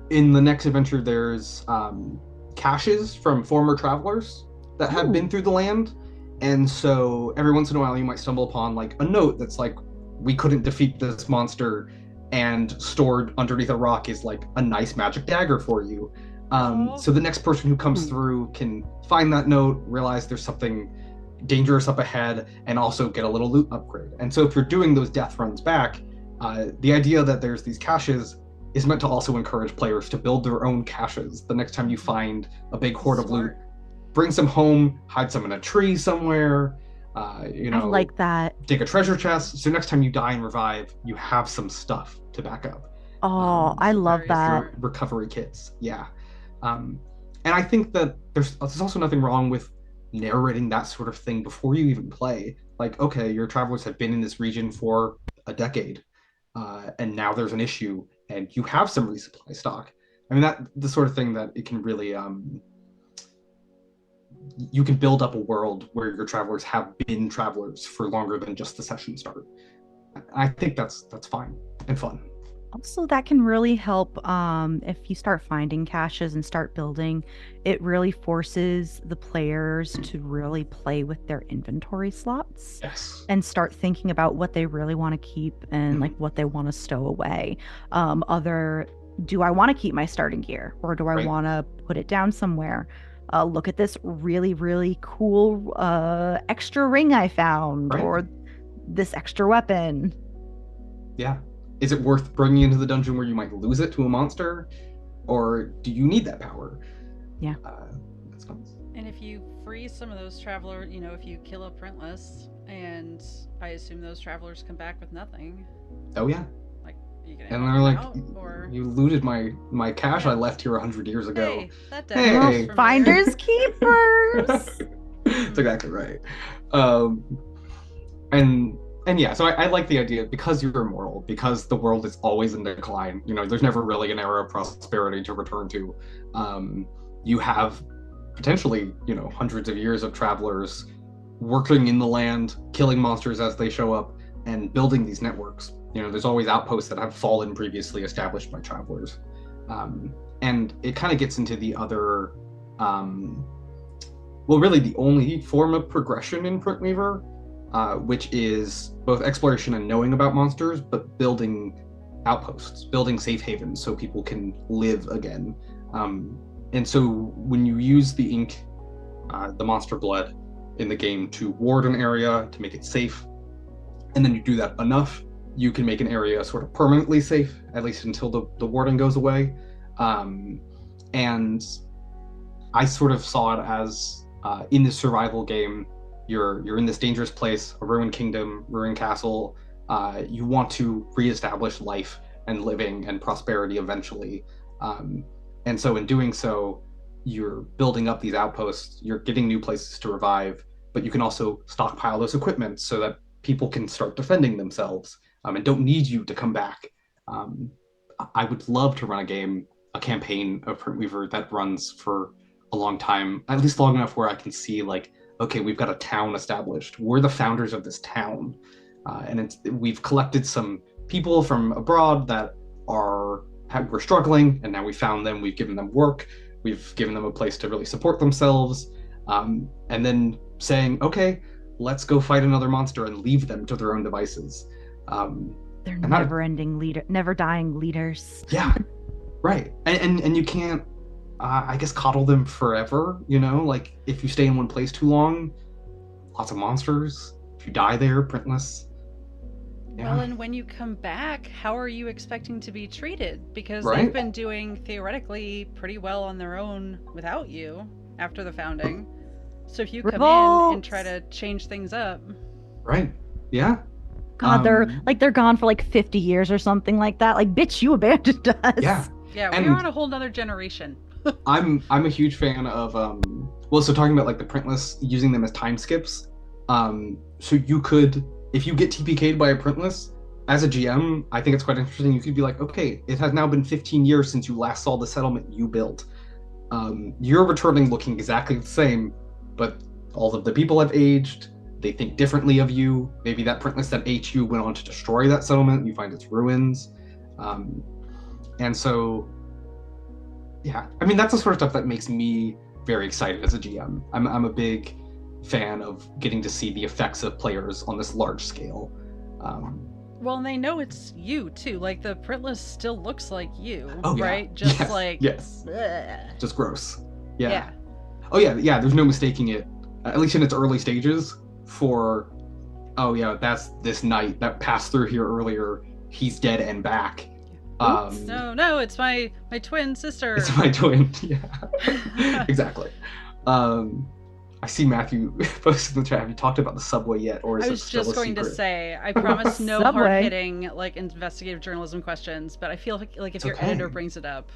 In the next adventure, there's caches from former travelers that have been through the land, and so every once in a while you might stumble upon like a note that's like, we couldn't defeat this monster, and stored underneath a rock is like a nice magic dagger for you. So the next person who comes through can find that note, realize there's something dangerous up ahead, and also get a little loot upgrade. And so if you're doing those death runs back, the idea that there's these caches is meant to also encourage players to build their own caches. The next time you find a big hoard of loot, bring some home, hide some in a tree somewhere, I like that. dig a treasure chest. So next time you die and revive, you have some stuff to back up. Oh, I love very that. smart. Recovery kits, yeah. And I think that there's also nothing wrong with narrating that sort of thing before you even play. Like, okay, your travelers have been in this region for a decade, and now there's an issue, and you have some resupply stock. I mean, that the sort of thing that it can really you can build up a world where your travelers have been travelers for longer than just the session start. I think that's fine and fun. Also, that can really help if you start finding caches and start building. It really forces the players to really play with their inventory slots. Yes. And start thinking about what they really want to keep and like what they want to stow away. Do I want to keep my starting gear, or do I want to put it down somewhere? Look at this really, really cool extra ring I found, or this extra weapon. Yeah. Is it worth bringing into the dungeon where you might lose it to a monster, or do you need that power? Yeah. That's fun. And if you freeze some of those travelers, if you kill a printless, and I assume those travelers come back with nothing. Oh yeah. Like, you can and they're like, or... you looted my cache I left here 100 years ago. Hey, that hey. Finders keepers. That's exactly right. And yeah, so I like the idea, because you're immortal, because the world is always in decline. There's never really an era of prosperity to return to. You have potentially, hundreds of years of travelers working in the land, killing monsters as they show up, and building these networks. There's always outposts that have fallen previously established by travelers. And it kind of gets into the other, really the only form of progression in Printweaver, which is both exploration and knowing about monsters, but building outposts, building safe havens so people can live again. And so when you use the ink, the monster blood in the game to ward an area, to make it safe, and then you do that enough, you can make an area sort of permanently safe, at least until the warding goes away. And I sort of saw it as, in this survival game, you're in this dangerous place, a ruined kingdom, ruined castle. You want to reestablish life and living and prosperity eventually. And so in doing so, you're building up these outposts, you're getting new places to revive, but you can also stockpile those equipment so that people can start defending themselves, and don't need you to come back. I would love to run a campaign of Printweaver that runs for a long time, at least long enough where I can see, like, okay, we've got a town established. We're the founders of this town. And we've collected some people from abroad that were struggling, and now we found them, we've given them work, we've given them a place to really support themselves, and then saying, okay, let's go fight another monster and leave them to their own devices. They're never dying leaders. Yeah, right. And you can't, I guess, coddle them forever, like if you stay in one place too long, lots of monsters. If you die there, printless. Yeah. Well, and when you come back, how are you expecting to be treated? Because Right. they've been doing theoretically pretty well on their own without you after the founding. So if you come in and try to change things up. Right. Yeah. God, they're gone for like 50 years or something like that. Like, bitch, you abandoned us. Yeah. Yeah, And we're on a whole nother generation. I'm a huge fan of so talking about like the printless, using them as time skips. So you could, if you get TPK'd by a printless, as a GM, I think it's quite interesting. You could be like, okay, it has now been 15 years since you last saw the settlement you built. You're returning looking exactly the same, but all of the people have aged. They think differently of you. Maybe that printless that ate you went on to destroy that settlement. You find its ruins. And so, yeah, I mean, that's the sort of stuff that makes me very excited as a GM. I'm a big fan of getting to see the effects of players on this large scale. Well, and they know it's you too. Like the printless still looks like you, Oh, yeah. right? Just Yes, like yes. bleh. Just gross. Yeah. Yeah. Oh yeah. There's no mistaking it, at least in its early stages. For, oh yeah, that's this knight that passed through here earlier. He's dead and back. No, it's my twin sister. It's my twin. Yeah. Exactly. I see Matthew posted in the chat. Have you talked about the subway yet, or is I it was still just a going secret? to say, I promise no Subway. hard-hitting like investigative journalism questions, but I feel like if It's your okay. editor brings it up,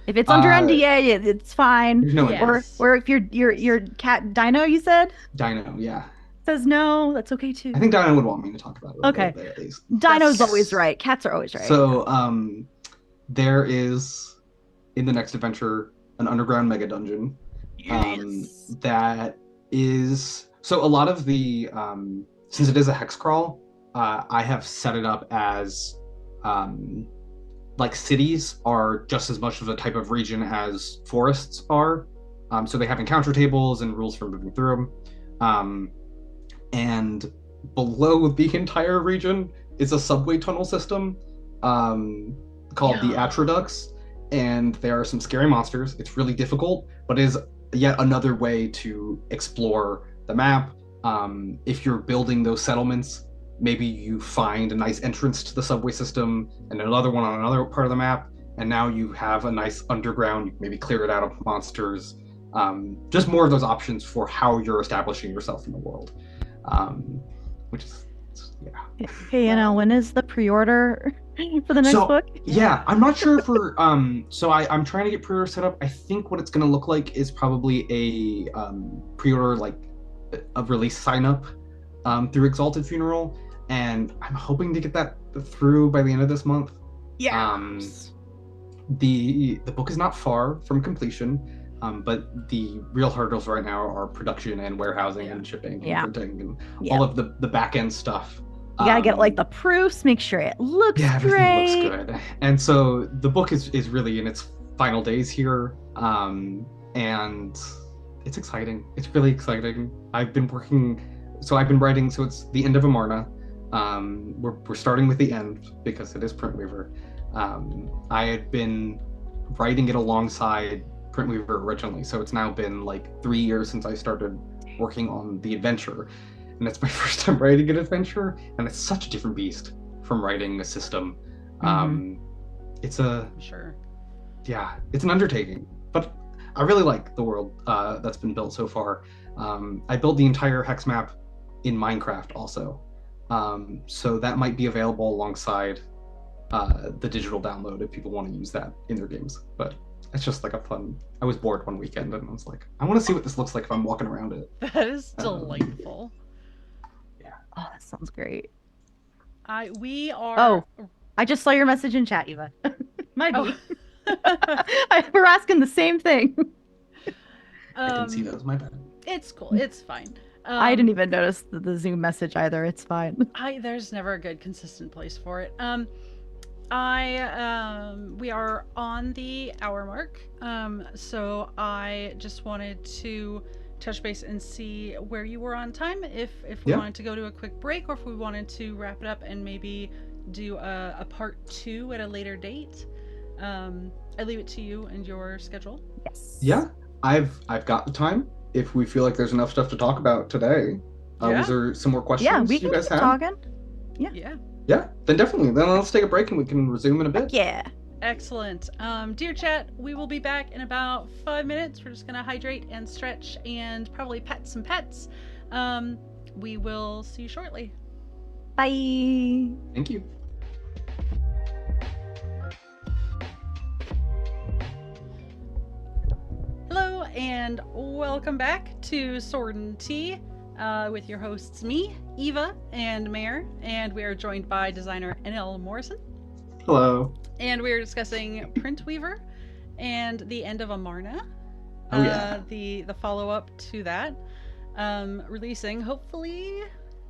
If it's under NDA, it's fine. There's no Yes. Or if your cat Dino, you said, Dino. Yeah, says no, that's okay too. I think Dino would want me to talk about it. Okay. A little bit, at least. Dino's Yes. always right. Cats are always right. So, there is in the next adventure an underground mega dungeon. Yes. That is, so a lot of the since it is a hex crawl, I have set it up as like cities are just as much of a type of region as forests are. So they have encounter tables and rules for moving through them. And below the entire region is a subway tunnel system called the Atroducts, and there are some scary monsters. It's really difficult, but it is yet another way to explore the map. If you're building those settlements, maybe you find a nice entrance to the subway system and another one on another part of the map, and now you have a nice underground. You can maybe clear it out of monsters. Just more of those options for how you're establishing yourself in the world, which is, yeah. Hey, NL, when is the pre-order for the next book? Yeah, I'm not sure if we're so I'm trying to get pre-order set up. I think what it's gonna look like is probably a pre-order, like a release sign up through Exalted Funeral, and I'm hoping to get that through by the end of this month. Yeah. The book is not far from completion, but the real hurdles right now are production and warehousing and shipping and printing and all of the back end stuff. You gotta get like the proofs, make sure it looks everything great. looks good. And so the book is really in its final days here, and it's exciting. It's really exciting. I've been writing. So it's the End of Amarna. We're starting with the end because it is Printweaver. I had been writing it alongside Printweaver originally, so it's now been like 3 years since I started working on the adventure, and it's my first time writing an adventure, and it's such a different beast from writing a system. It's it's an undertaking, but I really like the world that's been built so far. I built the entire hex map in Minecraft also, so that might be available alongside the digital download if people want to use that in their games. But it's just like a fun. I was bored one weekend and I was like, I want to see what this looks like if I'm walking around it. That is delightful. Oh, that sounds great. We are. Oh, I just saw your message in chat, Eva. We're asking the same thing. I didn't see those. My bad. It's cool. It's fine. I didn't even notice the Zoom message either. It's fine. There's never a good consistent place for it. We are on the hour mark. So I just wanted to touch base and see where you were on time. If we wanted to go to a quick break, or if we wanted to wrap it up and maybe do a part 2 at a later date. I leave it to you and your schedule. Yes. Yeah, I've got the time. If we feel like there's enough stuff to talk about today, was there some more questions? Yeah, we can keep talking. Yeah, then definitely. Then let's take a break and we can resume in a bit. Yeah. Excellent. Dear chat, we will be back in about 5 minutes. We're just gonna hydrate and stretch and probably pet some pets. We will see you shortly. Bye. Thank you. Hello and welcome back to Sword and Tea with your hosts, me, Eva, and Mare, and we are joined by designer NL Morrison. Hello. And we are discussing Print Weaver and the End of Amarna. Oh yeah. The follow-up to that, releasing hopefully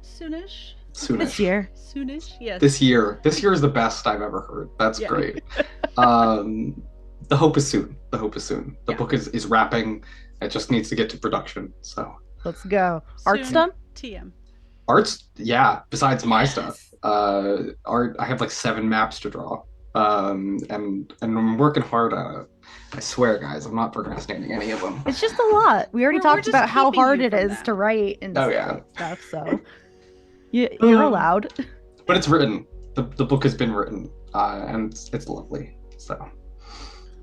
soonish. This year. Soonish, yes. This year is the best I've ever heard. That's great. The hope is soon. The book is wrapping. It just needs to get to production. So let's go. Soon, Art's done? TM. Art's, yeah, besides my stuff. Art, I have like 7 maps to draw. And I'm working hard on it. I swear, guys, I'm not procrastinating any of them. It's just a lot. We already talked about how hard it is to write and stuff, so you're allowed. But it's written. The book has been written, and it's lovely. So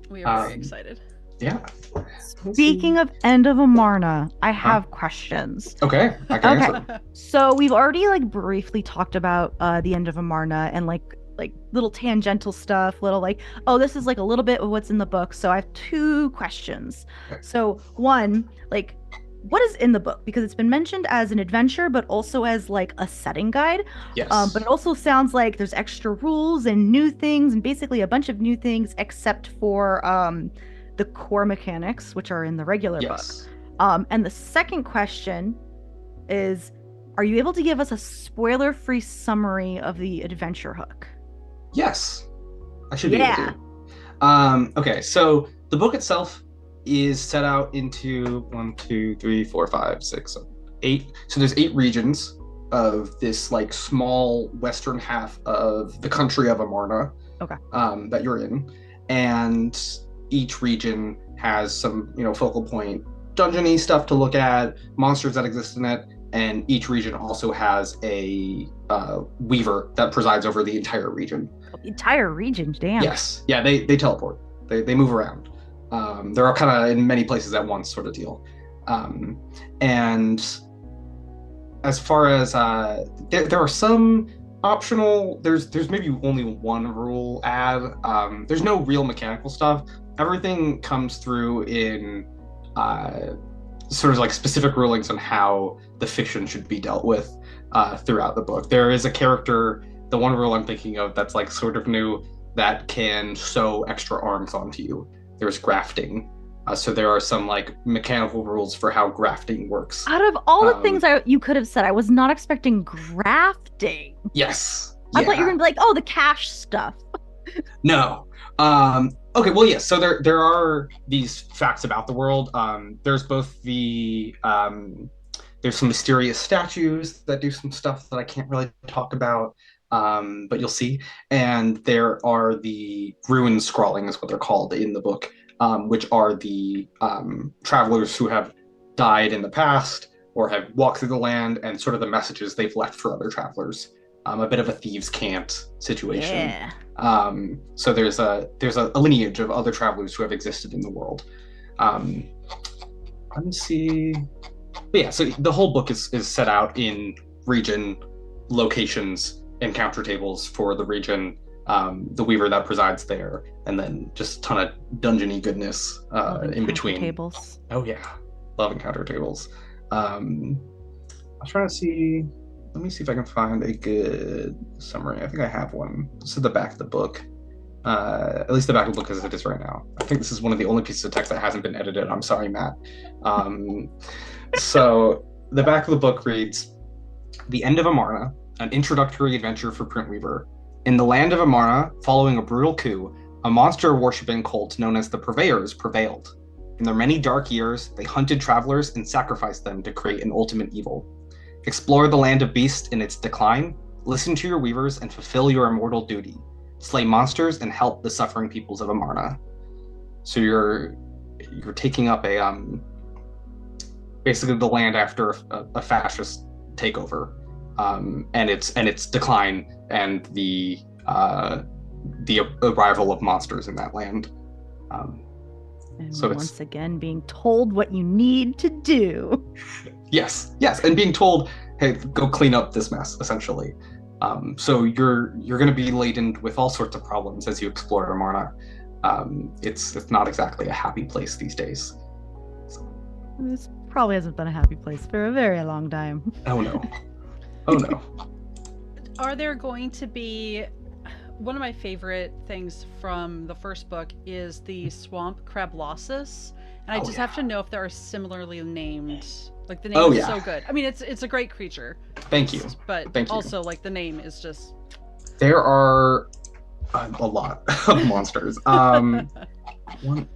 we are very excited. Yeah. Speaking of End of Amarna, I have questions. Okay, I can answer them. So we've already briefly talked about the End of Amarna and like little tangential stuff, little this is a little bit of what's in the book. So I have 2 questions. Okay. So one, what is in the book? Because it's been mentioned as an adventure, but also as a setting guide. Yes. But it also sounds like there's extra rules and new things, and basically a bunch of new things, except for the core mechanics, which are in the regular book. And the second question is, are you able to give us a spoiler-free summary of the adventure hook? Yes, I should be able to. Okay, so the book itself is set out into 1, 2, 3, 4, 5, 6, 7, 8. So there's 8 regions of this small western half of the country of Amarna. Okay. That you're in, and each region has some focal point dungeony stuff to look at, monsters that exist in it, and each region also has a weaver that presides over the entire region. Entire region, damn. Yes, yeah, they teleport. They move around. They're all kind of in many places at once, sort of deal. And as far as there are some optional. There's maybe only 1 rule add. There's no real mechanical stuff. Everything comes through in sort of specific rulings on how the fiction should be dealt with throughout the book. There is a character, the one rule I'm thinking of that's sort of new, that can sew extra arms onto you. There's grafting. So there are some mechanical rules for how grafting works. Out of all the things you could have said, I was not expecting grafting. Yes. I thought you were going to be the cash stuff. No. Okay, well, yes. So there are these facts about the world. There's both the there's some mysterious statues that do some stuff that I can't really talk about, but you'll see. And there are the ruin scrawling, is what they're called in the book, which are the travelers who have died in the past or have walked through the land, and sort of the messages they've left for other travelers. A bit of a thieves' cant situation. Yeah. So there's a lineage of other travelers who have existed in the world. Let me see. But yeah, so the whole book is set out in region locations, encounter tables for the region, the weaver that presides there, and then just a ton of dungeony goodness in between. Tables. Oh yeah, love encounter tables. I was trying to see. Let me see if I can find a good summary. I think I have one. This is the back of the book. At least the back of the book as it is right now. I think this is one of the only pieces of text that hasn't been edited. I'm sorry, Matt. So the back of the book reads, The End of Amarna, an introductory adventure for Printweaver. In the land of Amarna, following a brutal coup, a monster-worshipping cult known as the Purveyors prevailed. In their many dark years, they hunted travelers and sacrificed them to create an ultimate evil. Explore the land of beasts in its decline, listen to your weavers and fulfill your immortal duty. Slay monsters and help the suffering peoples of Amarna. So you're taking up a basically the land after a fascist takeover, and its decline and the arrival of monsters in that land. And so once again, being told what you need to do. Yes, and being told, hey, go clean up this mess, essentially. So you're going to be laden with all sorts of problems as you explore Amarna. It's not exactly a happy place these days. This probably hasn't been a happy place for a very long time. Oh no. Oh no. Are there going to be... One of my favorite things from the first book is the swamp Crablossus, and I just have to know if there are similarly named. Like, the name is so good. I mean, it's a great creature. Thank you. But Thank you. Also, like, the name is just... There are a lot of monsters. Let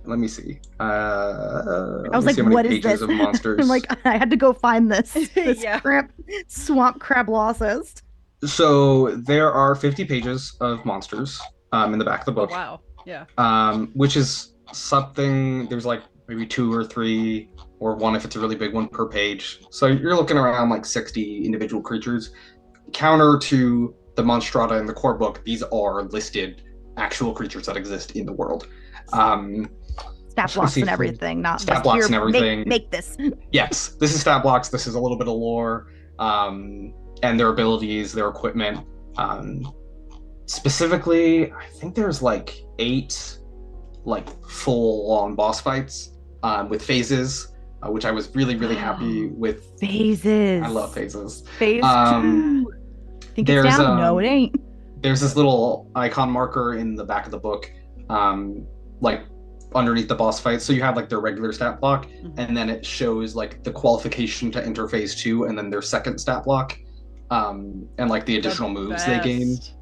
me see. I was like, what is this? Of monsters. I'm like, I had to go find this Yeah. swamp Crablossus. So there are 50 pages of monsters in the back of the book. Oh, wow. Yeah. Which is something, there's like maybe 2 or 3 or 1 if it's a really big one per page. So you're looking around like 60 individual creatures. Counter to the Monstrata in the core book, these are listed actual creatures that exist in the world. Stat blocks and everything, not stat blocks and everything. Make this. Yes, this is stat blocks. This is a little bit of lore. And their abilities, their equipment. Specifically, I think there's like 8 like full-on boss fights with phases, which I was really, really happy with. Phases. I love phases. Phase 2. Think it's down? No, it ain't. There's this little icon marker in the back of the book, like underneath the boss fight. So you have like their regular stat block, and then it shows like the qualification to enter phase 2, and then their second stat block. And like the additional moves they gained.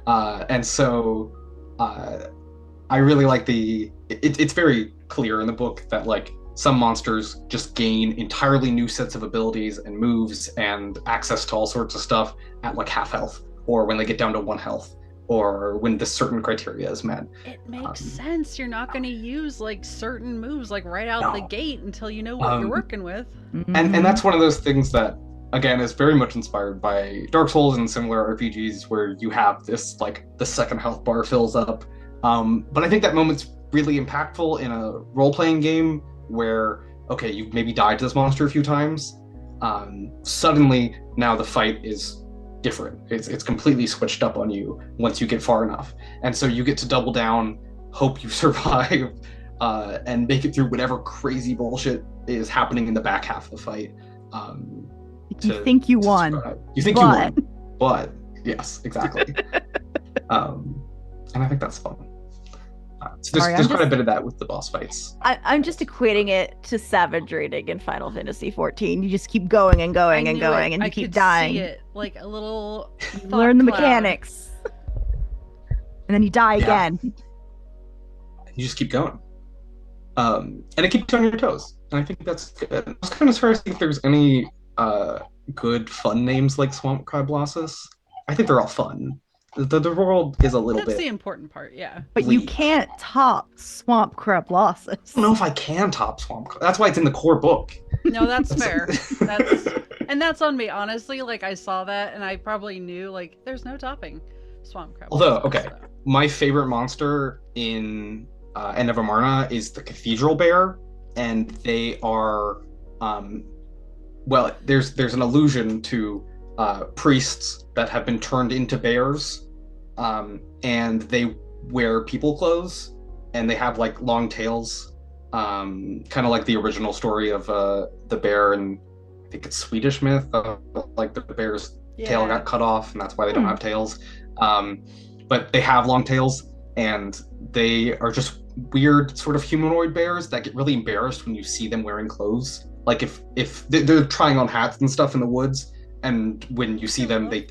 And so I really like it's very clear in the book that like some monsters just gain entirely new sets of abilities and moves and access to all sorts of stuff at like half health, or when they get down to 1 health, or when this certain criteria is met. It makes sense. You're not going to use like certain moves like right out the gate until you know what you're working with. And that's one of those things that, again, is very much inspired by Dark Souls and similar RPGs where you have this, like, the second health bar fills up. But I think that moment's really impactful in a role-playing game where, okay, you've maybe died to this monster a few times. Suddenly, now the fight is different. It's completely switched up on you once you get far enough. And so you get to double down, hope you survive, and make it through whatever crazy bullshit is happening in the back half of the fight. You think you won. You won. But yes, exactly. And I think that's fun. So there's quite a bit of that with the boss fights. I'm just equating it to savage raiding in Final Fantasy XIV. You just keep going and going and going, and you keep dying. See it, like a little. Learn the mechanics, and then you die again. You just keep going, and it keeps you on your toes. And I think that's good. I was kind of surprised if there's any good fun names like Swamp Crablossus. I think they're all fun. The world is a little bit. That's the important part, yeah. But bleak. You can't top Swamp Crablossus. I don't know if I can top Swamp. That's why it's in the core book. No, that's fair. That's on me. Honestly, like I saw that and I probably knew like there's no topping Swamp Crablossus. Although, okay, my favorite monster in End of Amarna is the Cathedral Bear, and they are well, there's an allusion to priests that have been turned into bears, and they wear people clothes, and they have like long tails, kind of like the original story of the bear, and I think it's Swedish myth, like the bear's tail got cut off, and that's why they don't have tails. But they have long tails, and they are just weird sort of humanoid bears that get really embarrassed when you see them wearing clothes. Like if they're trying on hats and stuff in the woods, and when you see them, they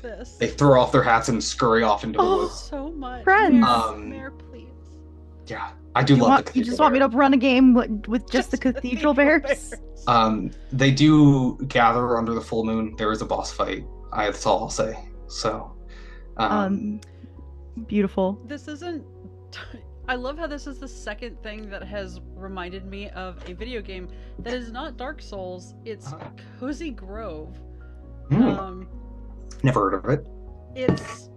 throw off their hats and scurry off into the woods. So much. Friends. Mayor, please. Yeah, I do love the Cathedral You just want me to run a game with just the Cathedral Bears? They do gather under the full moon. There is a boss fight. That's all I'll say. So, beautiful. This isn't. I love how this is the second thing that has reminded me of a video game that is not Dark Souls. It's Cozy Grove. Never heard of it. It's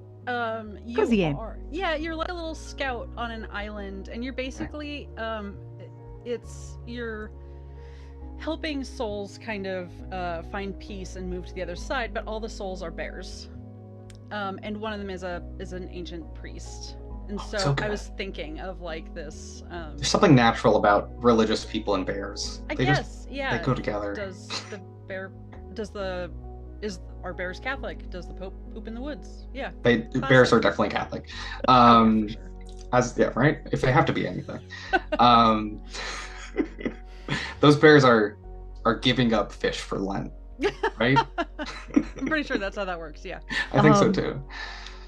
Cozy game. Yeah, you're like a little scout on an island, and you're basically you're helping souls kind of find peace and move to the other side, but all the souls are bears. and one of them is an ancient priest. And so okay. I was thinking of like this. There's something natural about religious people and bears. I They guess, yeah. They go together. Are bears Catholic? Does the Pope poop in the woods? Yeah. Bears are definitely Catholic. For sure. Right? If they have to be anything. Those bears are giving up fish for Lent, right? I'm pretty sure that's how that works, yeah. I think so too.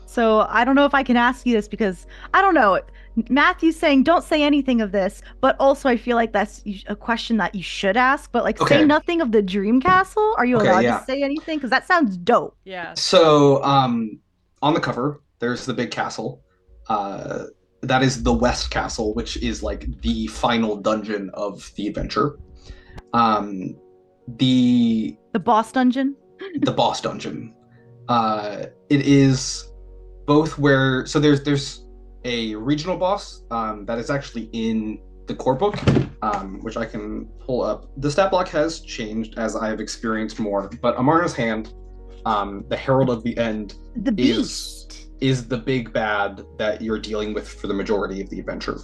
So I don't know if I can ask you this because I don't know. Matthew's saying don't say anything of this, but also I feel like that's a question that you should ask. But like, say nothing of the Dream Castle. Are you allowed to say anything? Because that sounds dope. Yeah. So on the cover, there's the big castle. That is the West Castle, which is like the final dungeon of the adventure. The boss dungeon. The boss dungeon. It is both where there's a regional boss that is actually in the core book, which I can pull up. The stat block has changed as I have experienced more, but Amarna's Hand, the Herald of the End, the beast, is the big bad that you're dealing with for the majority of the adventure.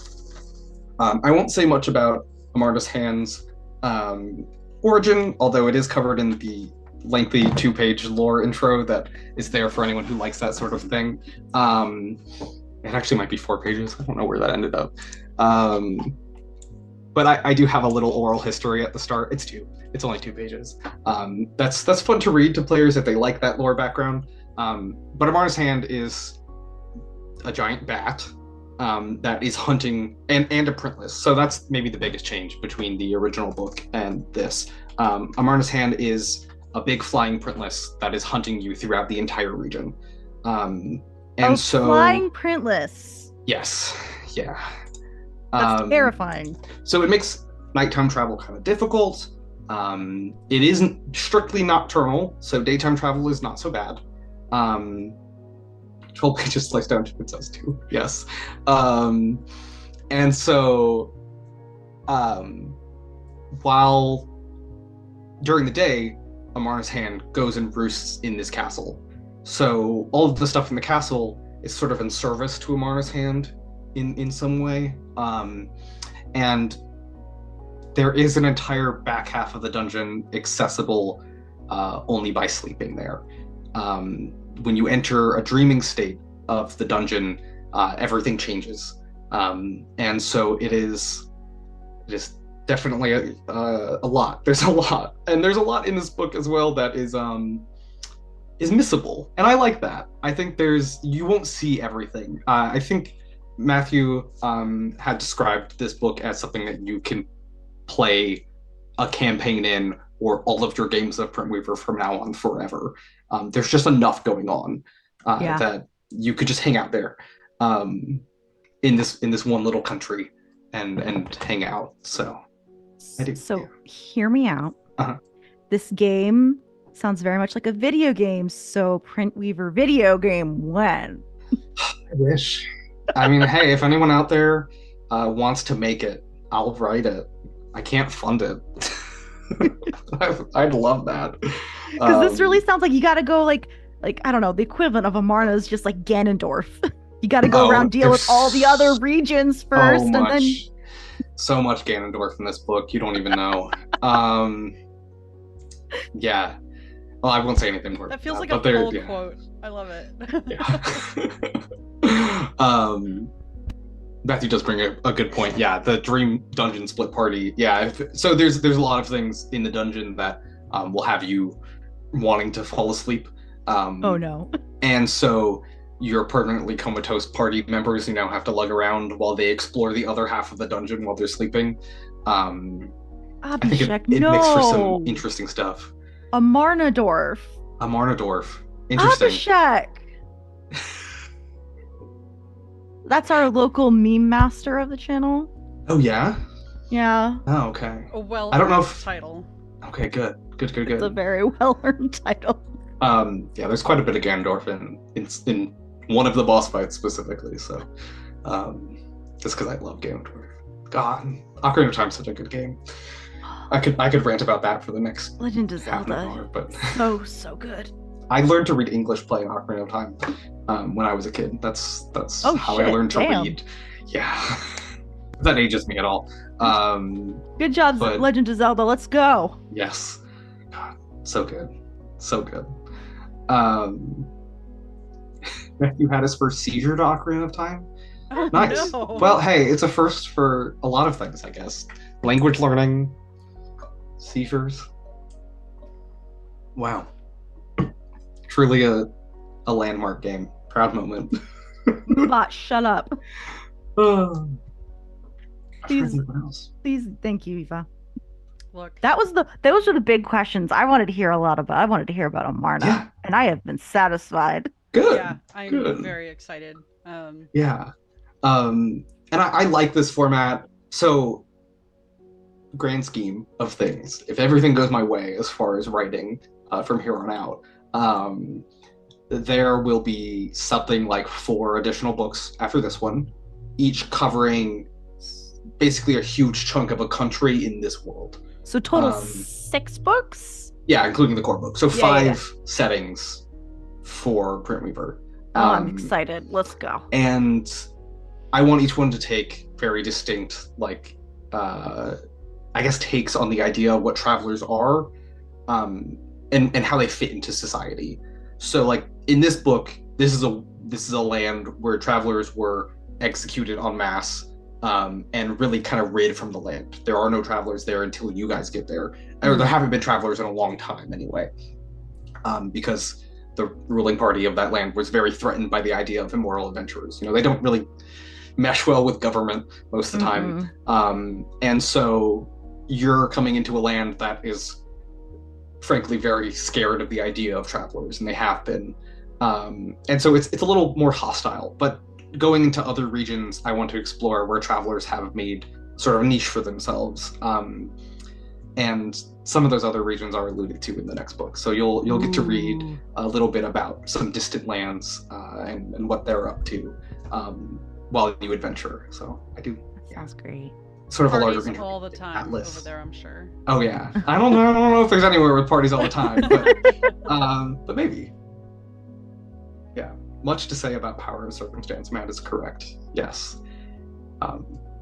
I won't say much about Amarna's Hand's origin, although it is covered in the lengthy 2-page lore intro that is there for anyone who likes that sort of thing. It actually might be 4 pages. I don't know where that ended up. But I do have a little oral history at the start. It's 2. It's only 2 pages. That's fun to read to players if they like that lore background. But Amarna's Hand is a giant bat that is hunting, and a printless. So that's maybe the biggest change between the original book and this. Amarna's Hand is a big flying printless that is hunting you throughout the entire region. Flying printless. Yes, yeah. That's terrifying. So it makes nighttime travel kind of difficult. It isn't strictly nocturnal, so daytime travel is not so bad. 12 pages sliced down to princess too. Yes. And so while during the day, Amarna's Hand goes and roosts in this castle. So all of the stuff in the castle is sort of in service to Amarna's Hand in some way. And there is an entire back half of the dungeon accessible only by sleeping there. When you enter a dreaming state of the dungeon, everything changes. And so it is definitely a lot. There's a lot. And there's a lot in this book as well that is missable. And I like that. I think you won't see everything. I think Matthew had described this book as something that you can play a campaign in, or all of your games of Printweaver from now on forever. There's just enough going on that you could just hang out there in this one little country and hang out. So I do. So hear me out. Uh-huh. This game sounds very much like a video game. So Printweaver video game when? I wish. I mean, hey, if anyone out there wants to make it, I'll write it. I can't fund it. I'd love that. Because this really sounds like you got to go like I don't know, the equivalent of Amarna is just like Ganondorf. You got to go around deal with all the other regions first, and then so much Ganondorf in this book, you don't even know. Yeah. Well, I won't say anything more. That feels like a full quote. I love it. Yeah. Matthew does bring a good point. Yeah, the Dream Dungeon split party. Yeah, so there's a lot of things in the dungeon that will have you wanting to fall asleep. Oh no. And so your permanently comatose party members, have to lug around while they explore the other half of the dungeon while they're sleeping. I think it makes for some interesting stuff. Amarnadorf. Interesting. Abhishek. That's our local meme master of the channel. Oh yeah? Yeah. Oh, okay. A well-earned I don't know if... title. Okay, good. It's a very well-earned title. Yeah, there's quite a bit of Ganondorf in one of the boss fights specifically, so just because I love Ganondorf. God, Ocarina of Time is such a good game. I could rant about that for the next Legend of half an Zelda. hour, but so good. I learned to read English playing Ocarina of Time when I was a kid. That's Oh, how shit. I learned to Damn. read. Yeah, that ages me at all. Good job, but- Legend of Zelda. Let's go. Yes, God, so good, so good. Matthew had his first seizure to Ocarina of Time. Oh, Nice. no. Well, hey, it's a first for a lot of things, I guess. Language learning, seizures. Wow. Truly a landmark game. Proud moment. Moobot, shut up. Oh. Please. What else? Please, thank you, Eva. Look, Those were the big questions I wanted to hear a lot about. I wanted to hear about Amarna, Yeah. and I have been satisfied. Good. yeah, I'm Good. very excited. Yeah. And I like this format. So, grand scheme of things, if everything goes my way as far as writing from here on out, there will be something like 4 additional books after this one, each covering basically a huge chunk of a country in this world. So total 6 books? Yeah, including the core book. So Yeah, 5 settings for Printweaver. Oh, I'm excited. Let's go. And I want each one to take very distinct, like, I guess, takes on the idea of what travelers are, and how they fit into society. So, like, in this book, this is a land where travelers were executed en masse, and really kind of rid from the land. There are no travelers there until you guys get there, or there haven't been travelers in a long time anyway, because the ruling party of that land was very threatened by the idea of immoral adventurers. They don't really mesh well with government most of the time. And so you're coming into a land that is frankly very scared of the idea of travelers, and they have been. And so it's a little more hostile, but going into other regions, I want to explore where travelers have made sort of a niche for themselves. And some of those other regions are alluded to in the next book. So you'll get to read a little bit about some distant lands and what they're up to while you adventure. So I do. That sounds great. Sort of parties a larger all the time atlas over there, I'm sure. Oh yeah, I don't know if there's anywhere with parties all the time, but maybe. Yeah, much to say about power and circumstance. Matt is correct. Yes.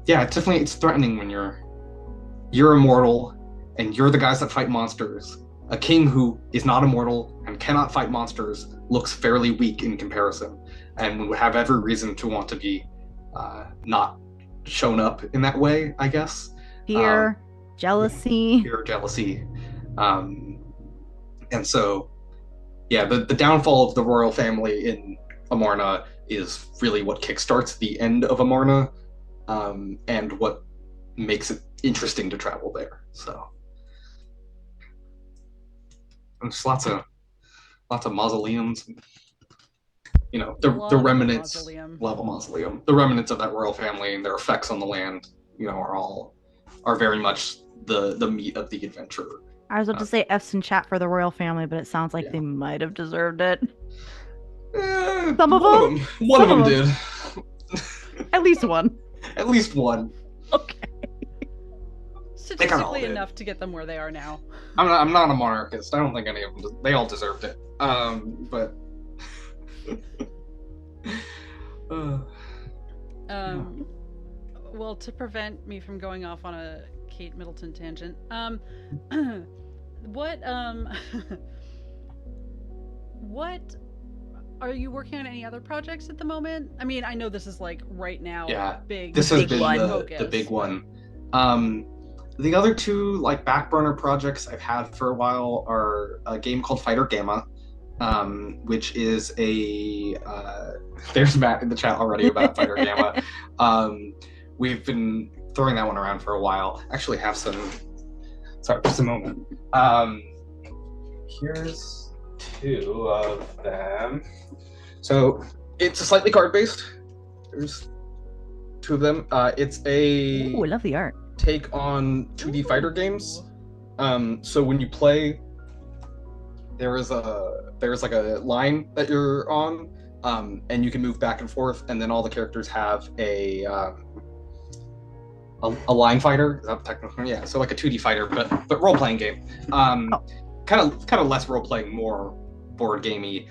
Yeah, it's threatening when you're immortal and you're the guys that fight monsters. A king who is not immortal and cannot fight monsters looks fairly weak in comparison, and would have every reason to want to be not shown up in that way, I guess. Fear, jealousy. Fear, jealousy. And so, yeah, the downfall of the royal family in Amarna is really what kickstarts the end of Amarna, and what makes it interesting to travel there. So, and just lots of mausoleums. The remnants. Love a mausoleum. The remnants of that royal family and their effects on the land, are very much the meat of the adventure. I was about to say F's in chat for the royal family, but it sounds like they might have deserved it. Some of them? One of them did. At least one. At least one. Okay. Statistically enough to get them where they are now. I'm not a monarchist. I don't think any of them. They all deserved it. But. Well, to prevent me from going off on a Kate Middleton tangent, what are you working on any other projects at the moment? I mean, I know this is like right now. Yeah, big. This has been focus, the big one. The other 2 like back burner projects I've had for a while are a game called Fighter Gamma, which is a there's Matt in the chat already about Fighter Gamma. We've been throwing that one around for a while. Actually have some. Sorry, just a moment. Here's 2 of them. So it's a slightly card-based. There's 2 of them. It's a Ooh, I love the art. Take on 2D fighter games. So when you play, there's like a line that you're on, and you can move back and forth, and then all the characters have a line fighter. Is that technically? Yeah. So like a 2D fighter, but role playing game. Kind of less role playing, more board gamey.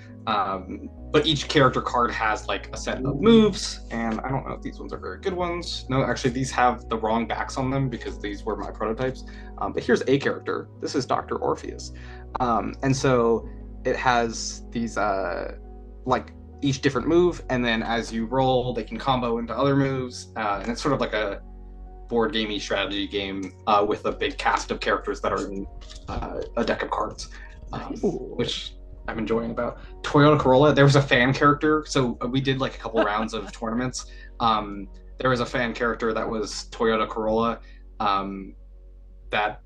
But each character card has like a set of moves, and I don't know if these ones are very good ones. No, actually, these have the wrong backs on them because these were my prototypes. But here's a character. This is Dr. Orpheus. And so it has these like each different move, and then as you roll, they can combo into other moves. And it's sort of like a board gamey strategy game with a big cast of characters that are in a deck of cards, which I'm enjoying about. Toyota Corolla, there was a fan character, so we did like a couple rounds of tournaments. There was a fan character that was Toyota Corolla that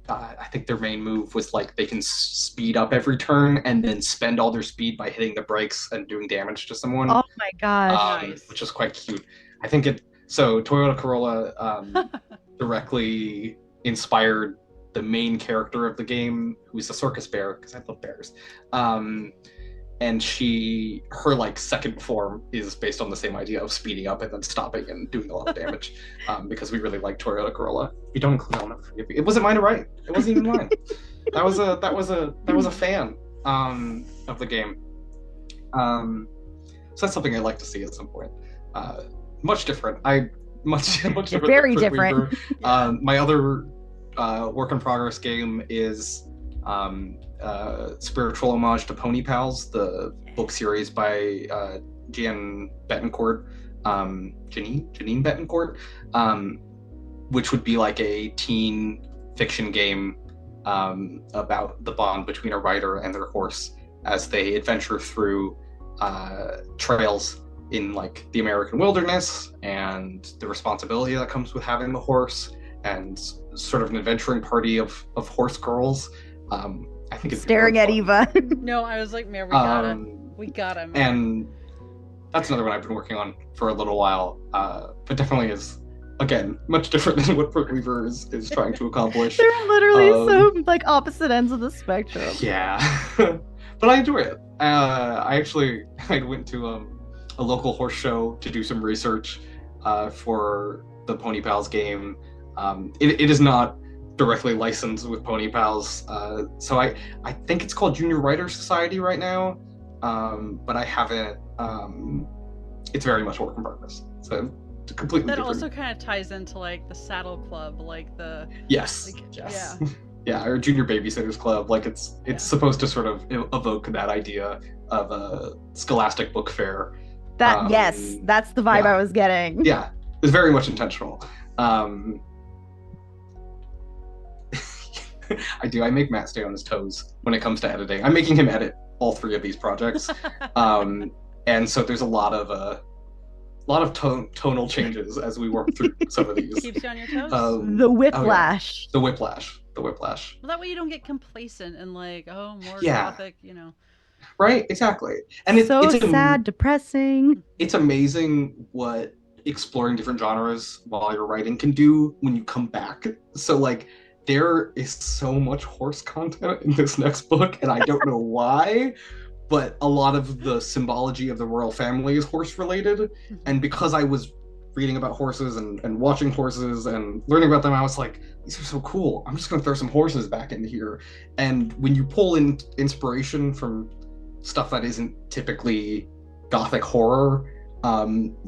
I think their main move was like they can speed up every turn and then spend all their speed by hitting the brakes and doing damage to someone. Oh my gosh. Nice. Which is quite cute. I think so Toyota Corolla directly inspired the main character of the game, who's a circus bear, because I love bears. And her like second form is based on the same idea of speeding up and then stopping and doing a lot of damage. Because we really like Toyota Corolla. If you don't include, I'll never forgive you. It wasn't mine to write. It wasn't even mine. That was a fan of the game. So that's something I'd like to see at some point. Much different. Much different. Very different. My other work in progress game is spiritual homage to Pony Pals, the book series by Janine Betancourt, which would be like a teen fiction game about the bond between a rider and their horse as they adventure through trails in like the American wilderness and the responsibility that comes with having the horse, and sort of an adventuring party of horse girls. I think it's staring at Eva. No, I was like, man, we gotta, man. And that's another one I've been working on for a little while, but definitely is, again, much different than what Weaver is trying to accomplish. They're literally so like opposite ends of the spectrum. Yeah, but I enjoy it. I went to a local horse show to do some research for the Pony Pals game. It is not directly licensed with Pony Pals, so I think it's called Junior Writers Society right now, but I haven't. It's very much work in progress, so it's completely that different. also kind of ties into like the Saddle Club, like the yes. Yeah. Yeah, or Junior Babysitters Club. Like it's supposed to sort of evoke that idea of a scholastic book fair. Yes, that's the vibe I was getting. Yeah, it's very much intentional. I do. I make Matt stay on his toes when it comes to editing. I'm making him edit all three of these projects, and so there's a lot of tonal changes as we work through some of these. Keeps you on your toes. The whiplash. The whiplash. Well, that way you don't get complacent and like, oh, more Yeah. gothic, you know. Right, exactly. And it's sad, depressing. It's amazing what exploring different genres while you're writing can do when you come back. So like, there is so much horse content in this next book, and I don't know why, but a lot of the symbology of the royal family is horse related. And because I was reading about horses and watching horses and learning about them, I was like, these are so cool. I'm just going to throw some horses back into here. And when you pull in inspiration from stuff that isn't typically gothic horror,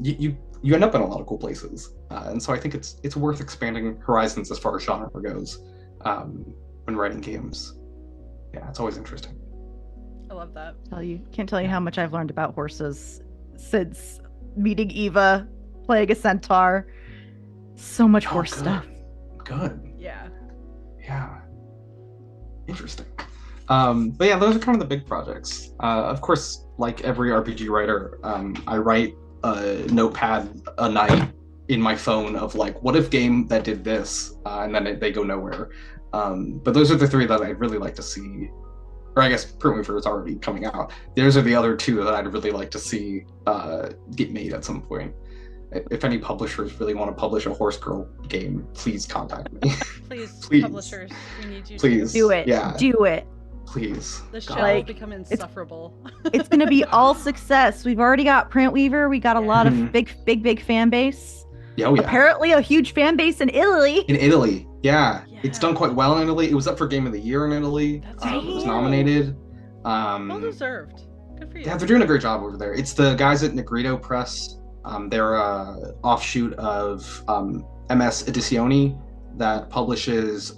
you end up in a lot of cool places. And so I think it's worth expanding horizons as far as genre goes when writing games. Yeah, it's always interesting. I love that. Can't tell you how much I've learned about horses since meeting Eva, playing a centaur. So much horse stuff. Good. Yeah. Yeah. Interesting. But yeah, those are kind of the big projects. Of course, like every RPG writer, I write a notepad a night in my phone of like, what if game that did this, and then they go nowhere. But those are the three that I'd really like to see, or I guess Print Weaver is already coming out. Those are the other two that I'd really like to see get made at some point. If any publishers really want to publish a Horse Girl game, please contact me. Please, publishers, we need you. Please do it. Yeah. Do it. Please. The show will become insufferable. It's going to be all success. We've already got Print Weaver. We got a lot of big fan base. Oh, yeah. Apparently a huge fan base in Italy. In Italy, yeah. It's done quite well in Italy. It was up for Game of the Year in Italy. That's right. It was nominated. Well deserved. Good for you. Yeah, they're doing a great job over there. It's the guys at Negrito Press. They're a offshoot of MS Edizioni that publishes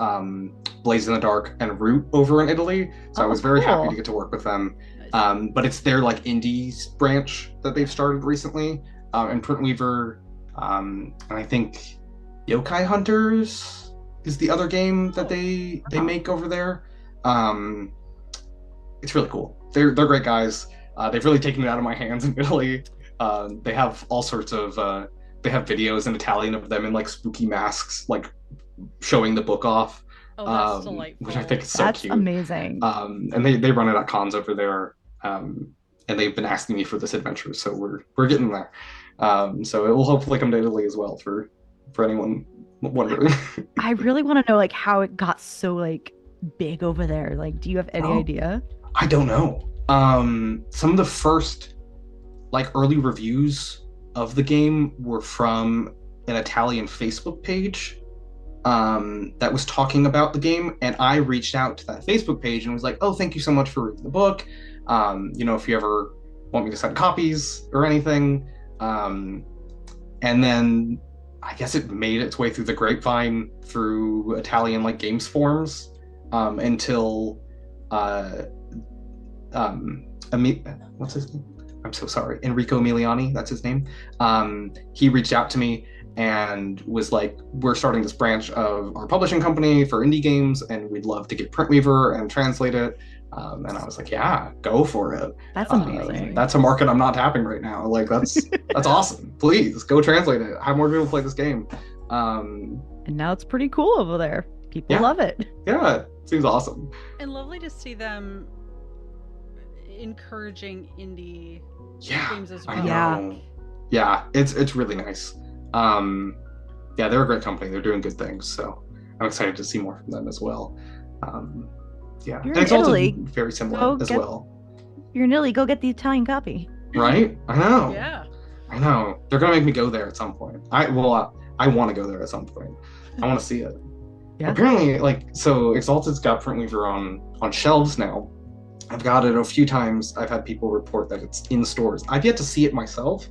Blaze in the Dark and Root over in Italy. So I was very happy to get to work with them. Nice. But it's their like indies branch that they've started recently. And Printweaver, and I think Yokai Hunters is the other game that they make over there. It's really cool. They're great guys. They've really taken it out of my hands in Italy. They have all sorts of they have videos in Italian of them in like spooky masks, like showing the book off. Oh, that's delightful. Which I think is so That's cute. amazing. And they run it at cons over there. And they've been asking me for this adventure, so we're getting there. So it will hopefully come to Italy as well for anyone wondering. I really want to know like how it got so like big over there. Like, do you have any idea? I don't know. Some of the first like early reviews of the game were from an Italian Facebook page that was talking about the game, and I reached out to that Facebook page and was like, "Oh, thank you so much for reading the book. If you ever want me to send copies or anything." And then I guess it made its way through the grapevine through Italian like games forums until what's his name? I'm so sorry. Enrico Emiliani, that's his name. He reached out to me and was like, "We're starting this branch of our publishing company for indie games, and we'd love to get Printweaver and translate it." And I was like, "Yeah, go for it." That's amazing. That's a market I'm not tapping right now. Like that's awesome. Please go translate it. Have more people play this game. And now it's pretty cool over there. People love it. Yeah, it seems awesome. And lovely to see them encouraging indie games as well. I know. Yeah, it's really nice. They're a great company. They're doing good things. So I'm excited to see more from them as well. You're and in it's also Italy. very similar as well. You're in Italy. Go get the Italian copy. Right? I know. Yeah. I know. They're gonna make me go there at some point. I want to go there at some point. I want to see it. Yeah. Apparently, so Exalted's got Printweaver on shelves now. I've got it a few times. I've had people report that it's in stores. I've yet to see it myself,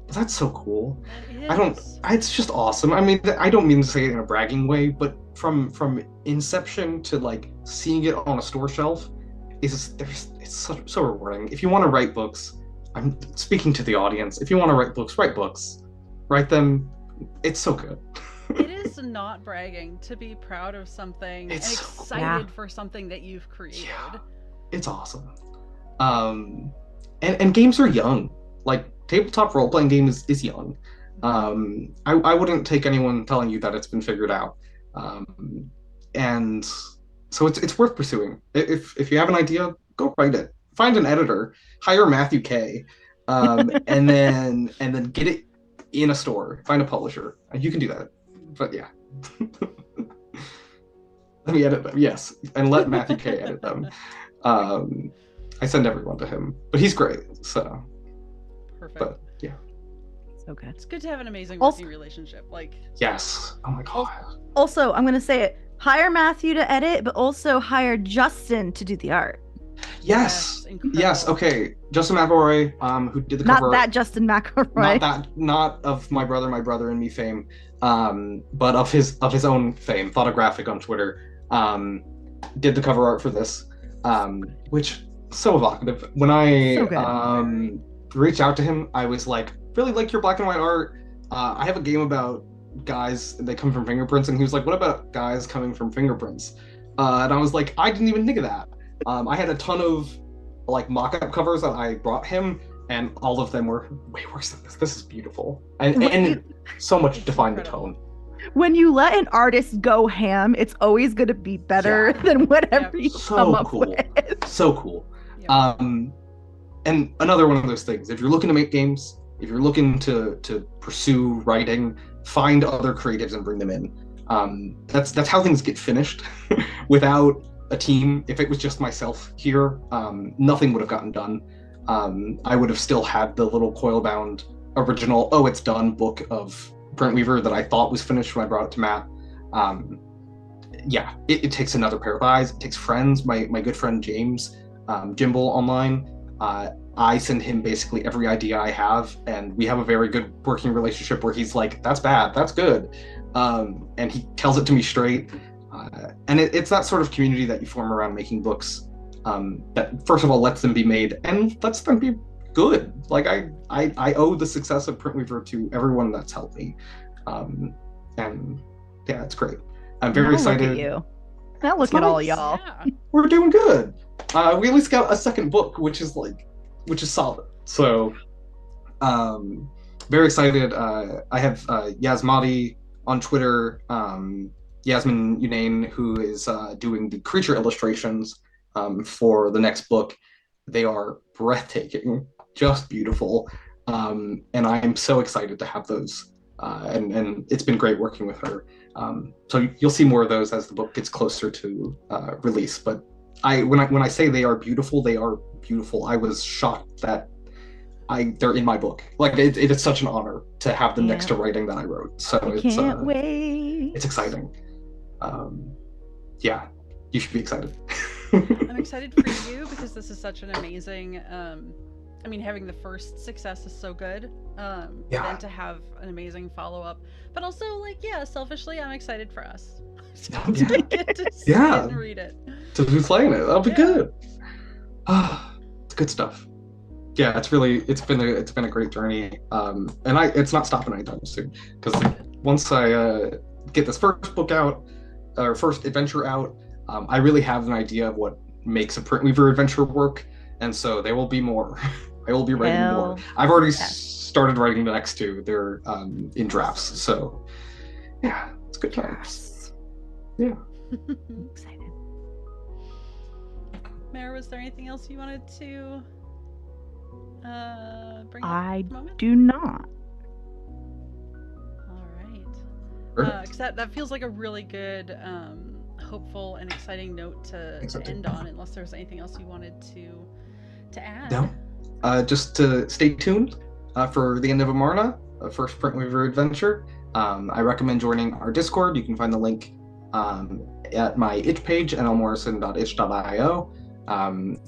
but that's so cool. It's just awesome. I mean, I don't mean to say it in a bragging way, but from inception to like seeing it on a store shelf it's so rewarding. If you want to write books, I'm speaking to the audience. If you want to write books, write them. It's so good. It is not bragging to be proud of something and excited for something that you've created. Yeah, it's awesome. And games are young. Like tabletop role-playing game is young. I wouldn't take anyone telling you that it's been figured out. And so it's worth pursuing. If you have an idea, go write it. Find an editor, hire Matthew K, and then get it in a store. Find a publisher. You can do that. But yeah. Let me edit them. Yes, and let Matthew K edit them. I send everyone to him, but he's great. So perfect. But yeah. So good. It's good to have an amazing working relationship. Yes. Oh my god. Also, I'm gonna say it. Hire Matthew to edit, but also hire Justin to do the art. Yes. Yes. Okay. Justin McElroy, who did the cover. Not that Justin McElroy. Not of my brother and me fame, but of his own fame. Photographic on Twitter, did the cover art for this, which so evocative. When I reached out to him, I was like, really like your black and white art. I have a game about guys they come from fingerprints, and he was like, what about guys coming from fingerprints? And I was like, I didn't even think of that. I had a ton of like mock-up covers that I brought him, and all of them were way worse than this. This is beautiful, and so much defined the tone. When you let an artist go ham, it's always going to be better than whatever you come up with. So cool. Yeah. And another one of those things. If you're looking to make games, if you're looking to pursue writing, find other creatives and bring them in. That's how things get finished. Without a team, if it was just myself here, nothing would have gotten done. I would have still had the little coil-bound original, it's done book of Printweaver that I thought was finished when I brought it to Matt. It takes another pair of eyes. It takes friends. My good friend James Gimbal online. I send him basically every idea I have, and we have a very good working relationship where he's like, "That's bad, that's good," and he tells it to me straight. And it's that sort of community that you form around making books, that first of all lets them be made and lets them be good. Like I owe the success of Printweaver to everyone that's helped me, and yeah, it's great. I'm very excited. Look at you. Now look at all y'all. Yeah. We're doing good. We at least got a second book, which is solid. So, very excited. I have Yasmati on Twitter, Yasmin Unane, who is doing the creature illustrations for the next book. They are breathtaking, just beautiful, and I am so excited to have those. And it's been great working with her. So you'll see more of those as the book gets closer to release. But when I say they are beautiful, they are beautiful. I was shocked that they're in my book. Like it is such an honor to have them next to writing that I wrote. So I can't wait. It's exciting. Yeah, you should be excited. I'm excited for you because this is such an amazing. I mean, having the first success is so good. Then to have an amazing follow-up, but also selfishly, I'm excited for us to get to see it and read it. To be playing it, that'll be good. It's good stuff. Yeah, it's been a great journey, and it's not stopping anytime soon, because once I get this first book out, or first adventure out, I really have an idea of what makes a Printweaver adventure work, and so there will be more. I will be writing more. I've already started writing the next two. They're in drafts, so yeah, it's good times. Yeah. Excited. Mara, was there anything else you wanted to bring up? I at the moment? do not. All right. Sure. Because that feels like a really good, hopeful and exciting note to end on. Unless there's anything else you wanted to add. No. Just to stay tuned for the End of Amarna, a first Printweaver adventure. I recommend joining our Discord. You can find the link at my itch page, nlmorrison.itch.io,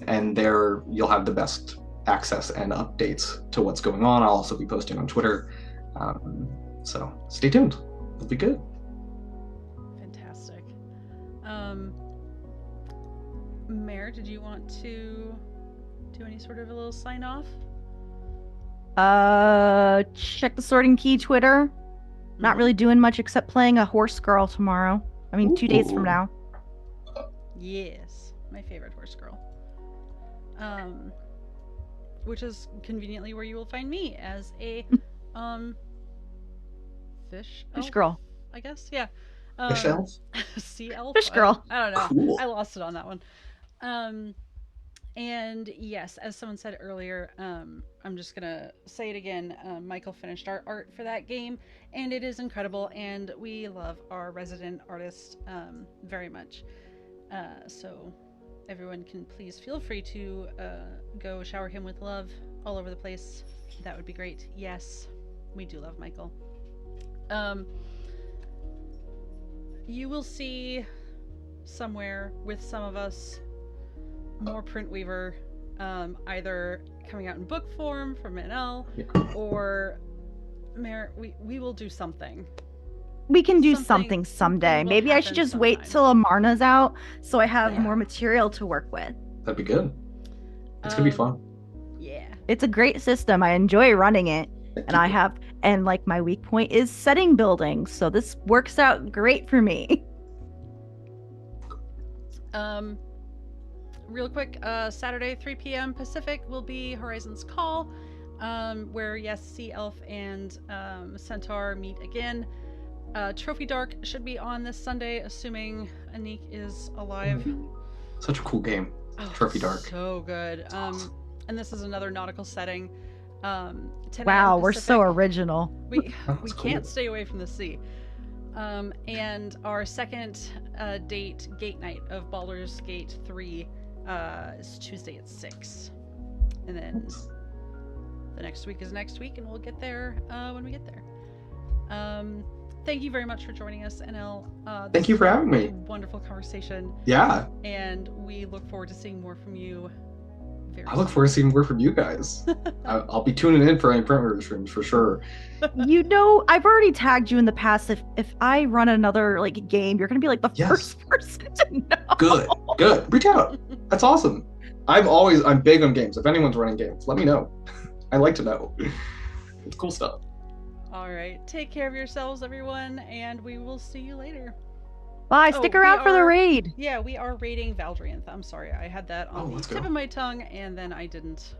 and there you'll have the best access and updates to what's going on. I'll also be posting on Twitter, so stay tuned. It'll be good. Fantastic. Mare, did you want to do any sort of a little sign off? Check the Sorting Key Twitter. Not really doing much except playing a horse girl tomorrow. I mean, 2 days from now. Yes, my favorite horse girl. Which is conveniently where you will find me as a fish girl, I guess. Yeah. Fish elf? Sea elf? Fish girl. I don't know. Cool. I lost it on that one. And yes, as someone said earlier, I'm just gonna say it again. Michael finished our art for that game, and it is incredible. And we love our resident artist very much. So everyone can please feel free to go shower him with love all over the place. That would be great. Yes, we do love Michael. You will see somewhere with some of us more Printweaver, either coming out in book form from NL, or we will do something. We can do something someday. Maybe I should just wait till Amarna's out so I have more material to work with. That'd be good. It's gonna be fun. Yeah. It's a great system. I enjoy running it. And like my weak point is setting buildings, so this works out great for me. Real quick, Saturday 3 p.m. Pacific will be Horizon's Call, where Sea Elf and Centaur meet again. Trophy Dark should be on this Sunday, assuming Anik is alive. Such a cool game. Trophy Dark. So good. Awesome. And this is another nautical setting. 10 wow, a.m. we're Pacific. so original. We That's can't cool. stay away from the sea. And our second date night of Baldur's Gate 3 is Tuesday at 6. And then the next week is next week, and we'll get there when we get there. thank you very much for joining us, NL. Thank you for having me. Wonderful conversation. Yeah. And we look forward to seeing more from you. I look forward to seeing more from you guys. I'll be tuning in for any print review streams for sure. You know, I've already tagged you in the past. If I run another like game, you're gonna be like the first person to know. Good. Reach out. That's awesome. I'm big on games. If anyone's running games, let me know. I like to know. It's cool stuff. All right. Take care of yourselves, everyone, and we will see you later. Bye. Stick around for the raid. Yeah, we are raiding Valdrianth. I'm sorry, I had that on the tip of my tongue, and then I didn't.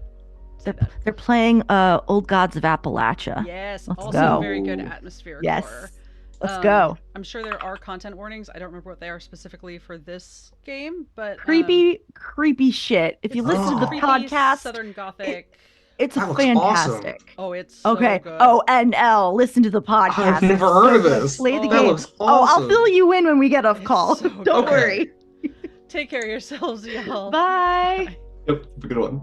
They're playing Old Gods of Appalachia. Yes, Let's also go. very good atmospheric horror. Let's go. I'm sure there are content warnings. I don't remember what they are specifically for this game, but creepy shit. If you listen to the podcast, Southern Gothic. It's fantastic. Awesome. Oh, it's so okay. good. Oh, NL, listen to the podcast. I've never heard of this. Play the That game. looks awesome. Oh, I'll fill you in when we get off call. So Don't worry. Take care of yourselves, y'all. Bye. Yep, have a good one.